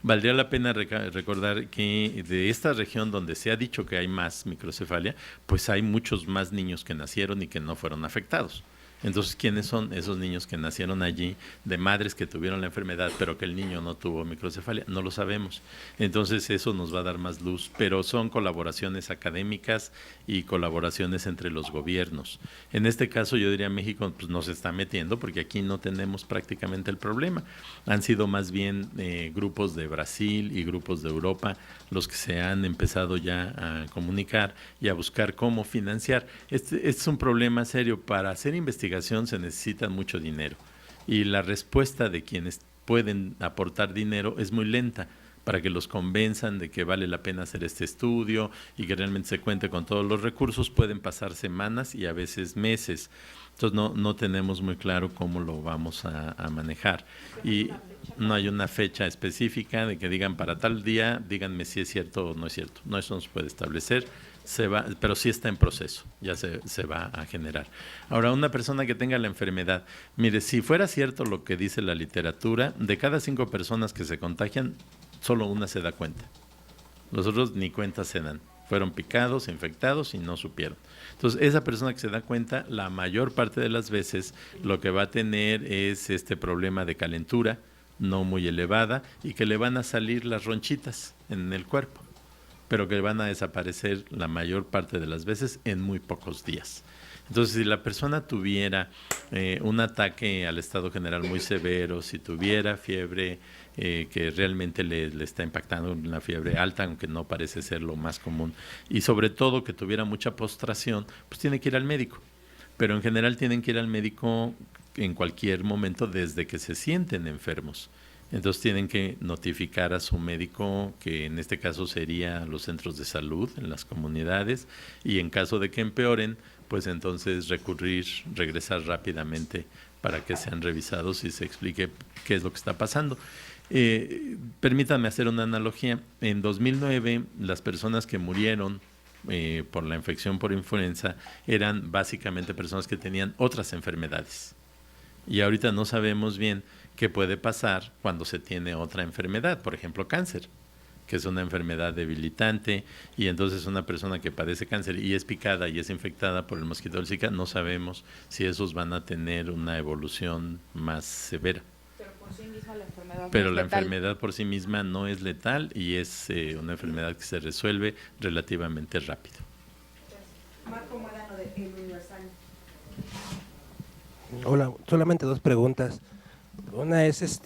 Valdría la pena recordar que de esta región donde se ha dicho que hay más microcefalia, pues hay muchos más niños que nacieron y que no fueron afectados. Entonces, ¿quiénes son esos niños que nacieron allí de madres que tuvieron la enfermedad, pero que el niño no tuvo microcefalia? No lo sabemos. Entonces, eso nos va a dar más luz, pero son colaboraciones académicas y colaboraciones entre los gobiernos. En este caso, yo diría México pues, no se está metiendo porque aquí no tenemos prácticamente el problema. Han sido más bien grupos de Brasil y grupos de Europa los que se han empezado ya a comunicar y a buscar cómo financiar. Este es un problema serio. Para hacer investigación se necesita mucho dinero y la respuesta de quienes pueden aportar dinero es muy lenta para que los convenzan de que vale la pena hacer este estudio y que realmente se cuente con todos los recursos. Pueden pasar semanas y a veces meses. Entonces no tenemos muy claro cómo lo vamos a manejar. Y no hay una fecha específica de que digan para tal día, díganme si es cierto o no es cierto. No, eso no se puede establecer. Pero sí está en proceso, ya se va a generar. Ahora, una persona que tenga la enfermedad, mire, si fuera cierto lo que dice la literatura, de cada 5 personas que se contagian, solo una se da cuenta. Los otros ni cuenta se dan. Fueron picados, infectados y no supieron. Entonces, esa persona que se da cuenta, la mayor parte de las veces, lo que va a tener es este problema de calentura, no muy elevada, y que le van a salir las ronchitas en el cuerpo, pero que van a desaparecer la mayor parte de las veces en muy pocos días. Entonces, si la persona tuviera un ataque al estado general muy severo, si tuviera fiebre que realmente le está impactando, una fiebre alta, aunque no parece ser lo más común, y sobre todo que tuviera mucha postración, pues tiene que ir al médico. Pero en general tienen que ir al médico en cualquier momento desde que se sienten enfermos. Entonces tienen que notificar a su médico, que en este caso sería los centros de salud en las comunidades, y en caso de que empeoren, pues entonces regresar rápidamente para que sean revisados y se explique qué es lo que está pasando. Permítanme hacer una analogía. En 2009, las personas que murieron por la infección por influenza eran básicamente personas que tenían otras enfermedades. Y ahorita no sabemos bien qué puede pasar cuando se tiene otra enfermedad, por ejemplo cáncer, que es una enfermedad debilitante, y entonces una persona que padece cáncer y es picada y es infectada por el mosquito del Zika, no sabemos si esos van a tener una evolución más severa. Pero por sí misma la enfermedad Pero no es la letal. enfermedad por sí misma no es letal y es una enfermedad que se resuelve relativamente rápido. Marco Morano de El Universal. Hola, solamente 2 preguntas. Una es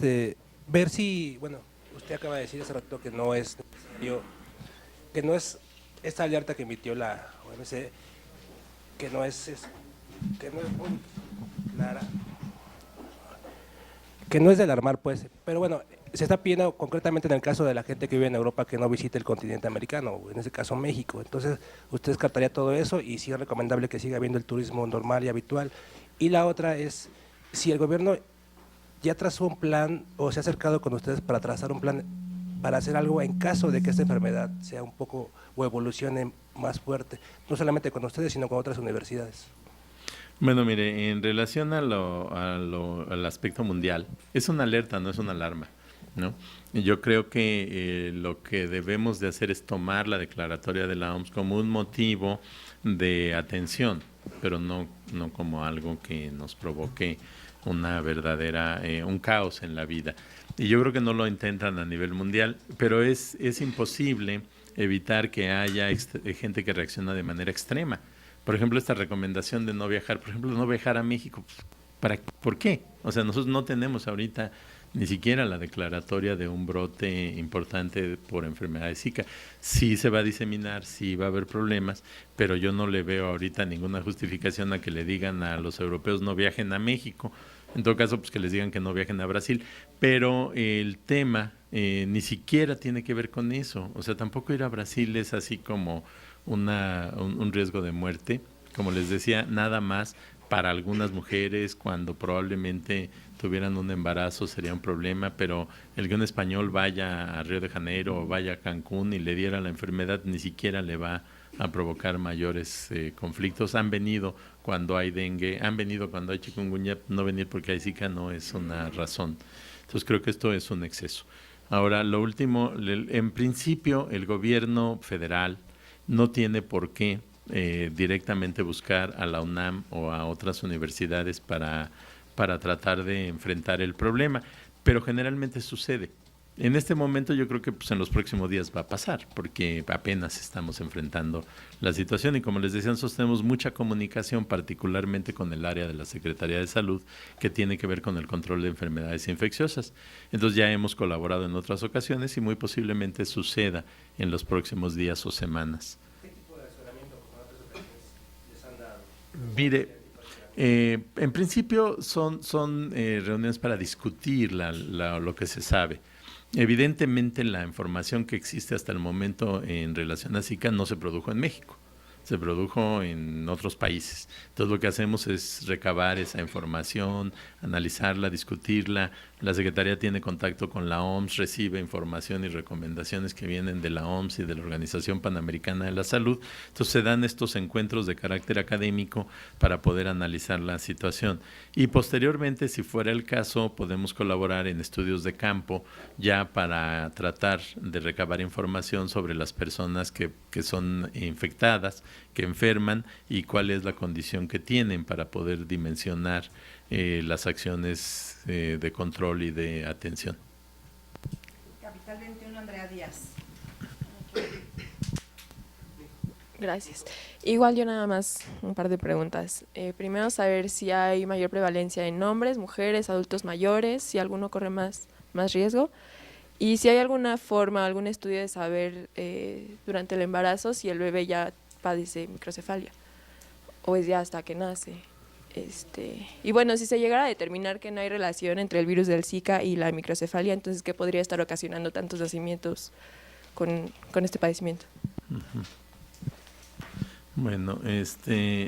ver si, bueno, usted acaba de decir hace rato que no es necesario, que no es esta alerta que emitió la OMS, que no es muy clara, que no es de alarmar, pues, pero bueno, se está pidiendo concretamente en el caso de la gente que vive en Europa que no visite el continente americano, en este caso México. Entonces, usted descartaría todo eso y sí es recomendable que siga habiendo el turismo normal y habitual. Y la otra es, si el gobierno ya trazó un plan o se ha acercado con ustedes para trazar un plan para hacer algo en caso de que esta enfermedad sea un poco o evolucione más fuerte, no solamente con ustedes, sino con otras universidades. Bueno, mire, en relación al aspecto mundial, es una alerta, no es una alarma, ¿no? Yo creo que lo que debemos de hacer es tomar la declaratoria de la OMS como un motivo de atención, pero no como algo que nos provoque una verdadera, un caos en la vida. Y yo creo que no lo intentan a nivel mundial, pero es imposible evitar que haya gente que reacciona de manera extrema. Por ejemplo, esta recomendación de no viajar, por ejemplo, no viajar a México, ¿por qué? O sea, nosotros no tenemos ahorita ni siquiera la declaratoria de un brote importante por enfermedad de Zika. Sí se va a diseminar, sí va a haber problemas, pero yo no le veo ahorita ninguna justificación a que le digan a los europeos no viajen a México. En todo caso, pues que les digan que no viajen a Brasil. Pero el tema ni siquiera tiene que ver con eso. O sea, tampoco ir a Brasil es así como un riesgo de muerte. Como les decía, nada más para algunas mujeres cuando probablemente tuvieran un embarazo sería un problema, pero el que un español vaya a Río de Janeiro o vaya a Cancún y le diera la enfermedad ni siquiera le va a provocar mayores conflictos. Han venido cuando hay dengue, han venido cuando hay chikungunya, no venir porque hay Zika no es una razón. Entonces creo que esto es un exceso. Ahora, lo último, en principio el gobierno federal no tiene por qué directamente buscar a la UNAM o a otras universidades para tratar de enfrentar el problema, pero generalmente sucede. En este momento yo creo que pues, en los próximos días va a pasar, porque apenas estamos enfrentando la situación y como les decía, nosotros tenemos mucha comunicación, particularmente con el área de la Secretaría de Salud, que tiene que ver con el control de enfermedades infecciosas. Entonces ya hemos colaborado en otras ocasiones y muy posiblemente suceda en los próximos días o semanas. Mire, en principio son reuniones para discutir lo que se sabe. Evidentemente la información que existe hasta el momento en relación a Zika no se produjo en México, se produjo en otros países. Entonces lo que hacemos es recabar esa información, analizarla, discutirla. La Secretaría tiene contacto con la OMS, recibe información y recomendaciones que vienen de la OMS y de la Organización Panamericana de la Salud. Entonces se dan estos encuentros de carácter académico para poder analizar la situación. Y posteriormente, si fuera el caso, podemos colaborar en estudios de campo ya para tratar de recabar información sobre las personas que son infectadas, que enferman y cuál es la condición que tienen para poder dimensionar las acciones de control y de atención. Capital 21, Andrea Díaz. Gracias. Igual yo nada más un par de preguntas. Primero, saber si hay mayor prevalencia en hombres, mujeres, adultos mayores, si alguno corre más riesgo. Y si hay alguna forma, algún estudio de saber durante el embarazo si el bebé ya padece microcefalia o es ya hasta que nace. Y bueno, si se llegara a determinar que no hay relación entre el virus del Zika y la microcefalia, entonces ¿qué podría estar ocasionando tantos nacimientos con este padecimiento? Uh-huh. Bueno,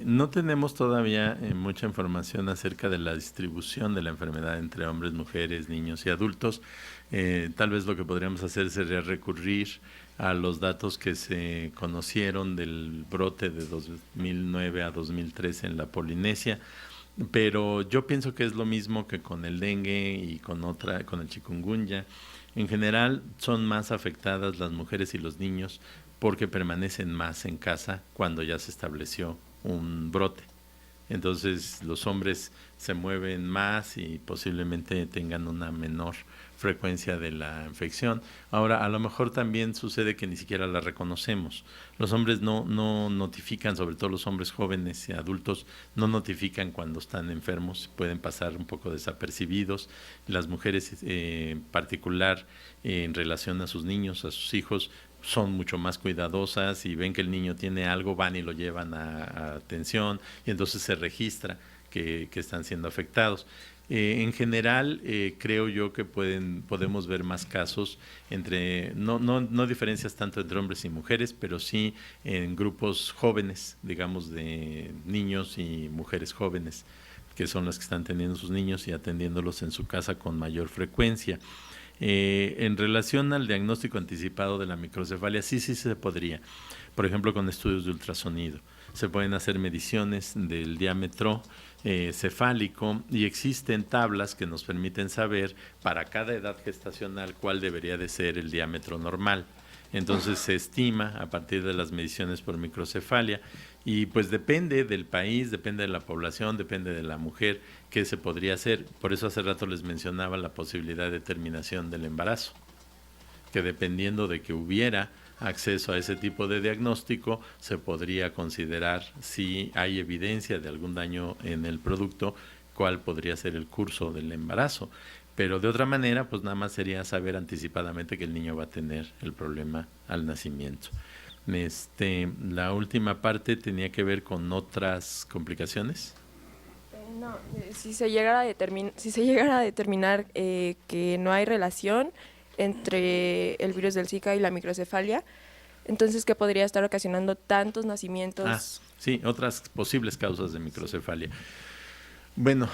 no tenemos todavía mucha información acerca de la distribución de la enfermedad entre hombres, mujeres, niños y adultos. Tal vez lo que podríamos hacer sería recurrir a los datos que se conocieron del brote de 2009 a 2013 en la Polinesia, pero yo pienso que es lo mismo que con el dengue y con el chikungunya. En general son más afectadas las mujeres y los niños porque permanecen más en casa cuando ya se estableció un brote. Entonces los hombres se mueven más y posiblemente tengan una menor frecuencia de la infección. Ahora, a lo mejor también sucede que ni siquiera la reconocemos. Los hombres no notifican, sobre todo los hombres jóvenes y adultos, no notifican cuando están enfermos, pueden pasar un poco desapercibidos. Las mujeres, en particular, en relación a sus niños, a sus hijos, son mucho más cuidadosas y ven que el niño tiene algo, van y lo llevan a atención y entonces se registra que están siendo afectados. En general, creo yo que podemos ver más casos entre, no diferencias tanto entre hombres y mujeres, pero sí en grupos jóvenes, digamos de niños y mujeres jóvenes, que son las que están teniendo sus niños y atendiéndolos en su casa con mayor frecuencia. En relación al diagnóstico anticipado de la microcefalia, sí se podría, por ejemplo con estudios de ultrasonido. Se pueden hacer mediciones del diámetro cefálico y existen tablas que nos permiten saber para cada edad gestacional cuál debería de ser el diámetro normal. Entonces se estima a partir de las mediciones por microcefalia Y pues depende del país, depende de la población, depende de la mujer, qué se podría hacer. Por eso hace rato les mencionaba la posibilidad de terminación del embarazo, que dependiendo de que hubiera acceso a ese tipo de diagnóstico, se podría considerar si hay evidencia de algún daño en el producto, cuál podría ser el curso del embarazo. Pero de otra manera, pues nada más sería saber anticipadamente que el niño va a tener el problema al nacimiento. La última parte tenía que ver con otras complicaciones. No, si se llegara a determinar que no hay relación entre el virus del Zika y la microcefalia, entonces, ¿qué podría estar ocasionando tantos nacimientos? Sí, otras posibles causas de microcefalia. Bueno,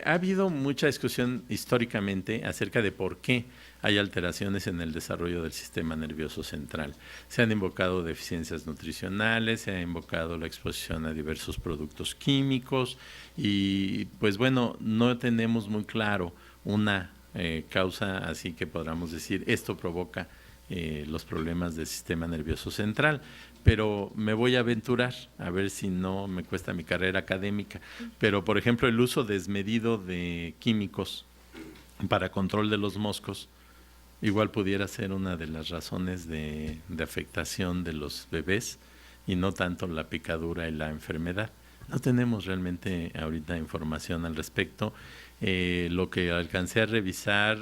ha habido mucha discusión históricamente acerca de por qué hay alteraciones en el desarrollo del sistema nervioso central. Se han invocado deficiencias nutricionales, se ha invocado la exposición a diversos productos químicos y pues bueno, no tenemos muy claro una causa así que podamos decir esto provoca los problemas del sistema nervioso central, pero me voy a aventurar a ver si no me cuesta mi carrera académica, pero por ejemplo el uso desmedido de químicos para control de los moscos igual pudiera ser una de las razones de afectación de los bebés y no tanto la picadura y la enfermedad. No tenemos realmente ahorita información al respecto. Lo que alcancé a revisar,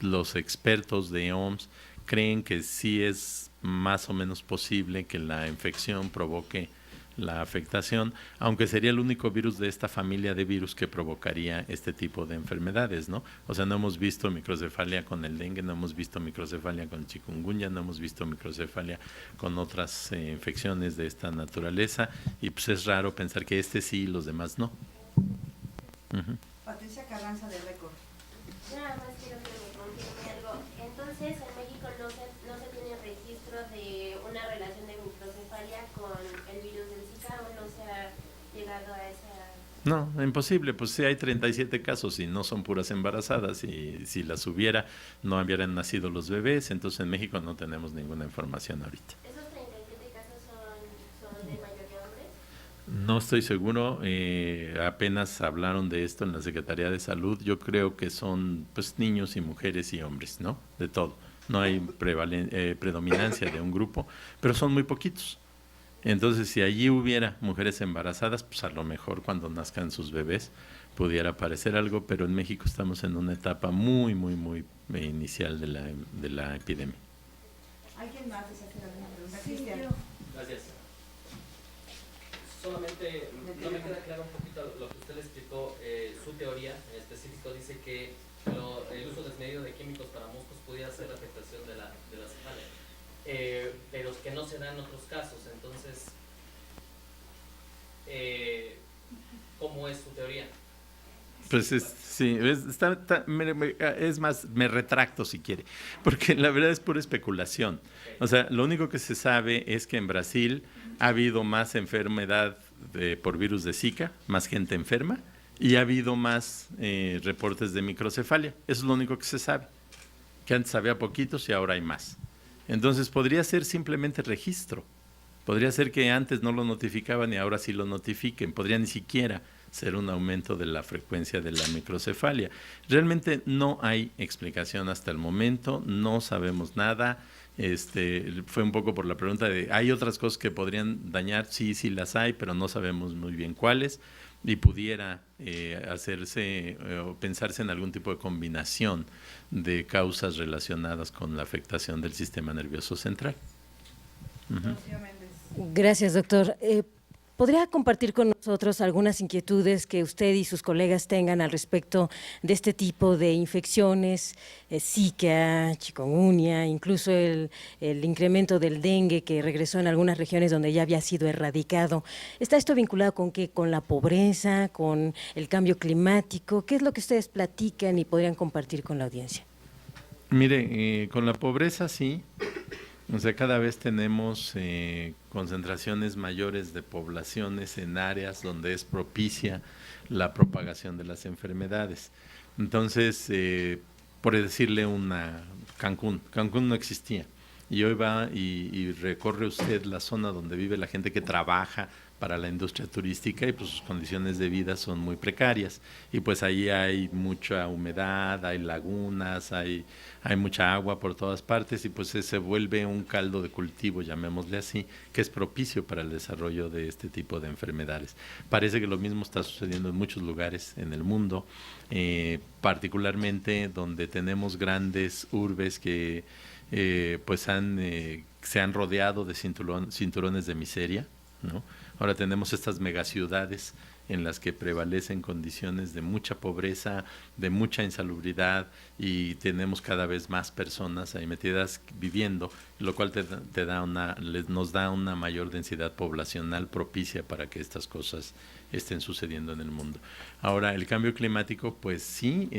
los expertos de OMS creen que sí es más o menos posible que la infección provoque la afectación, aunque sería el único virus de esta familia de virus que provocaría este tipo de enfermedades, ¿no? O sea, no hemos visto microcefalia con el dengue, no hemos visto microcefalia con chikungunya, no hemos visto microcefalia con otras infecciones de esta naturaleza, y pues es raro pensar que este sí y los demás no. Patricia Carranza de Récord. Nada más quiero que me confirme algo. Entonces, en México no se tiene registro de una relación de microcefalia con el virus del Zika, o no se ha llegado a esa... No, imposible, pues sí hay 37 casos y no son puras embarazadas, y si las hubiera no habrían nacido los bebés, entonces en México no tenemos ninguna información ahorita. ¿Esos 37 casos son de mayoría hombres? No estoy seguro, apenas hablaron de esto en la Secretaría de Salud, yo creo que son pues niños y mujeres y hombres, ¿no? De todo, no hay predominancia de un grupo, pero son muy poquitos. Entonces, si allí hubiera mujeres embarazadas, pues a lo mejor cuando nazcan sus bebés pudiera aparecer algo, pero en México estamos en una etapa muy inicial de la epidemia. ¿Alguien más desea hacer alguna pregunta? Sí, Cristian. Gracias. Solamente no me queda claro un poquito lo que usted le explicó, su teoría en específico dice que el uso desmedido de químicos para moscos pudiera ser la afectación de la cefalia. Pero que no se da en otros casos. Entonces, ¿cómo es su teoría? Pues sí, es más, me retracto si quiere, porque la verdad es pura especulación. O sea, lo único que se sabe es que en Brasil ha habido más enfermedad por virus de Zika, más gente enferma, y ha habido más reportes de microcefalia. Eso es lo único que se sabe, que antes había poquitos y ahora hay más. Entonces podría ser simplemente registro, podría ser que antes no lo notificaban y ahora sí lo notifiquen, podría ni siquiera ser un aumento de la frecuencia de la microcefalia. Realmente no hay explicación hasta el momento, no sabemos nada. Fue un poco por la pregunta de, ¿hay otras cosas que podrían dañar? Sí, sí las hay, pero no sabemos muy bien cuáles, y pudiera hacerse o pensarse en algún tipo de combinación de causas relacionadas con la afectación del sistema nervioso central. Gracias, doctor. ¿Podría compartir con nosotros algunas inquietudes que usted y sus colegas tengan al respecto de este tipo de infecciones, Zika, chikungunya, incluso el incremento del dengue que regresó en algunas regiones donde ya había sido erradicado? ¿Está esto vinculado con qué? ¿Con la pobreza, con el cambio climático? ¿Qué es lo que ustedes platican y podrían compartir con la audiencia? Mire, con la pobreza sí. O sea, cada vez tenemos concentraciones mayores de poblaciones en áreas donde es propicia la propagación de las enfermedades. Entonces, por decirle Cancún no existía y hoy va y recorre usted la zona donde vive la gente que trabaja para la industria turística y pues sus condiciones de vida son muy precarias y pues ahí hay mucha humedad, hay lagunas, hay mucha agua por todas partes y pues se vuelve un caldo de cultivo, llamémosle así, que es propicio para el desarrollo de este tipo de enfermedades. Parece que lo mismo está sucediendo en muchos lugares en el mundo, particularmente donde tenemos grandes urbes que pues se han rodeado de cinturones de miseria, ¿no? Ahora tenemos estas megaciudades en las que prevalecen condiciones de mucha pobreza, de mucha insalubridad y tenemos cada vez más personas ahí metidas viviendo, lo cual nos da una mayor densidad poblacional propicia para que estas cosas estén sucediendo en el mundo. Ahora, el cambio climático, pues sí,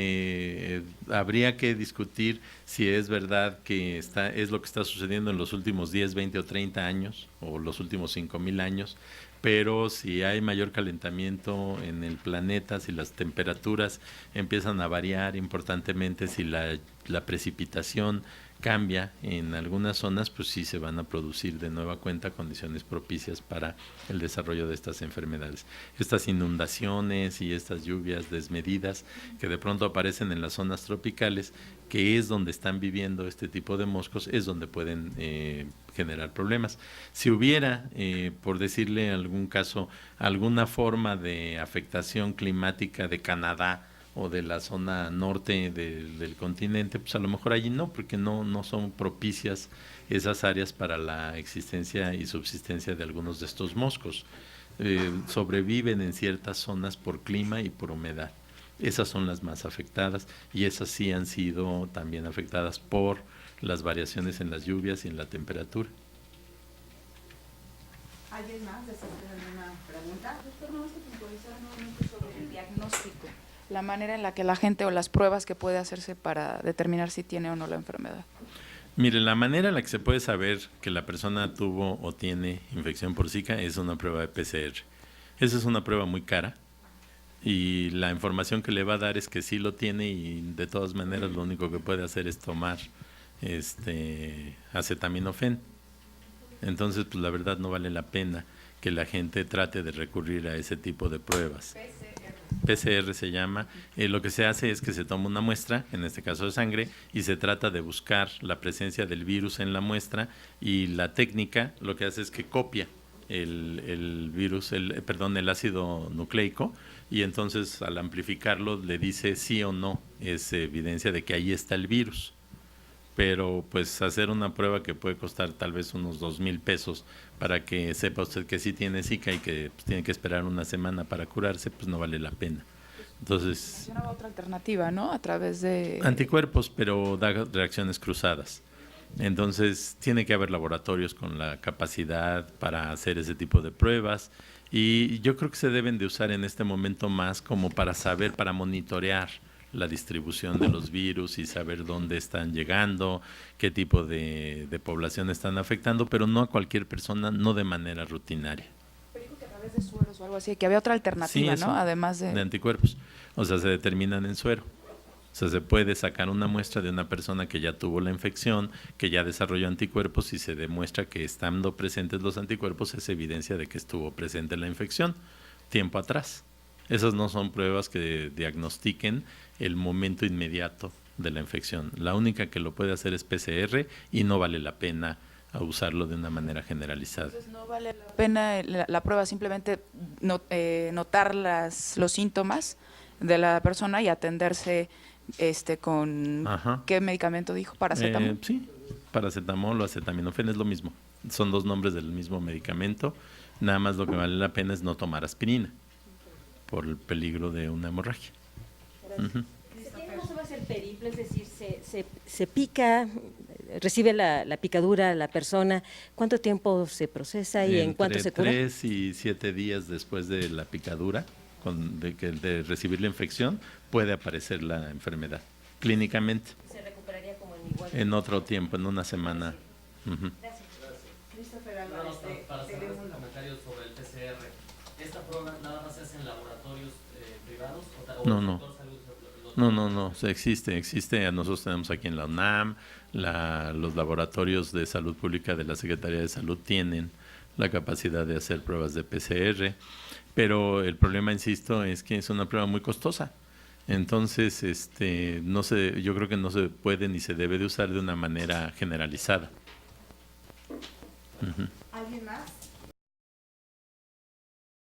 habría que discutir si es verdad que es lo que está sucediendo en los últimos 10, 20 o 30 años o los últimos 5,000 años, pero si hay mayor calentamiento en el planeta, si las temperaturas empiezan a variar importantemente, si la precipitación cambia en algunas zonas, pues sí se van a producir de nueva cuenta condiciones propicias para el desarrollo de estas enfermedades. Estas inundaciones y estas lluvias desmedidas que de pronto aparecen en las zonas tropicales, que es donde están viviendo este tipo de moscos, es donde pueden generar problemas. Si hubiera, por decirle en algún caso, alguna forma de afectación climática de Canadá o de la zona norte del continente, pues a lo mejor allí no, porque no son propicias esas áreas para la existencia y subsistencia de algunos de estos moscos. Sobreviven en ciertas zonas por clima y por humedad. Esas son las más afectadas y esas sí han sido también afectadas por las variaciones en las lluvias y en la temperatura. ¿Alguien más desea hacer alguna pregunta? Doctor, vamos a puntualizar nuevamente sobre el diagnóstico, la manera en la que la gente o las pruebas que puede hacerse para determinar si tiene o no la enfermedad. Mire, la manera en la que se puede saber que la persona tuvo o tiene infección por Zika es una prueba de PCR. Esa es una prueba muy cara y la información que le va a dar es que sí lo tiene y de todas maneras lo único que puede hacer es tomar acetaminofén. Entonces, pues la verdad no vale la pena que la gente trate de recurrir a ese tipo de pruebas. PCR se llama. Lo que se hace es que se toma una muestra, en este caso de sangre, y se trata de buscar la presencia del virus en la muestra y la técnica lo que hace es que copia el virus, el ácido nucleico y entonces al amplificarlo le dice sí o no, es evidencia de que ahí está el virus. Pero pues hacer una prueba que puede costar tal vez unos 2,000 pesos para que sepa usted que sí tiene Zika y que pues, tiene que esperar una semana para curarse, pues no vale la pena. Entonces, mencionaba otra alternativa, ¿no? A través de anticuerpos, pero da reacciones cruzadas. Entonces tiene que haber laboratorios con la capacidad para hacer ese tipo de pruebas y yo creo que se deben de usar en este momento más como para saber, para monitorear la distribución de los virus y saber dónde están llegando, qué tipo de población están afectando, pero no a cualquier persona, no de manera rutinaria. Pero dijo que a través de sueros o algo así, que había otra alternativa, sí, ¿no? Además de anticuerpos, o sea, se determinan en suero. O sea, se puede sacar una muestra de una persona que ya tuvo la infección, que ya desarrolló anticuerpos y se demuestra que estando presentes los anticuerpos es evidencia de que estuvo presente la infección tiempo atrás. Esas no son pruebas que diagnostiquen el momento inmediato de la infección. La única que lo puede hacer es PCR y no vale la pena usarlo de una manera generalizada. Entonces no vale la pena la prueba, simplemente notar los síntomas de la persona y atenderse con ¿qué medicamento dijo? ¿Paracetamol? Sí, paracetamol o acetaminofén es lo mismo. Son dos nombres del mismo medicamento. Nada más lo que vale la pena es no tomar aspirina por el peligro de una hemorragia. ¿Cómo se va a hacer periplo? Es decir, se pica, recibe la picadura la persona, ¿cuánto tiempo se procesa y en cuánto se cura? 3 y 7 días después de la picadura, de recibir la infección, puede aparecer la enfermedad clínicamente. ¿Se recuperaría como en otro tiempo, en una semana? Gracias. Para hacer un comentario sobre el PCR. ¿esta prueba nada más se hace en laboratorios privados o No, el no. sector salud? No, existe. Nosotros tenemos aquí en la UNAM, los laboratorios de salud pública de la Secretaría de Salud tienen la capacidad de hacer pruebas de PCR, pero el problema, insisto, es que es una prueba muy costosa. Entonces, yo creo que no se puede ni se debe de usar de una manera generalizada. ¿Alguien más?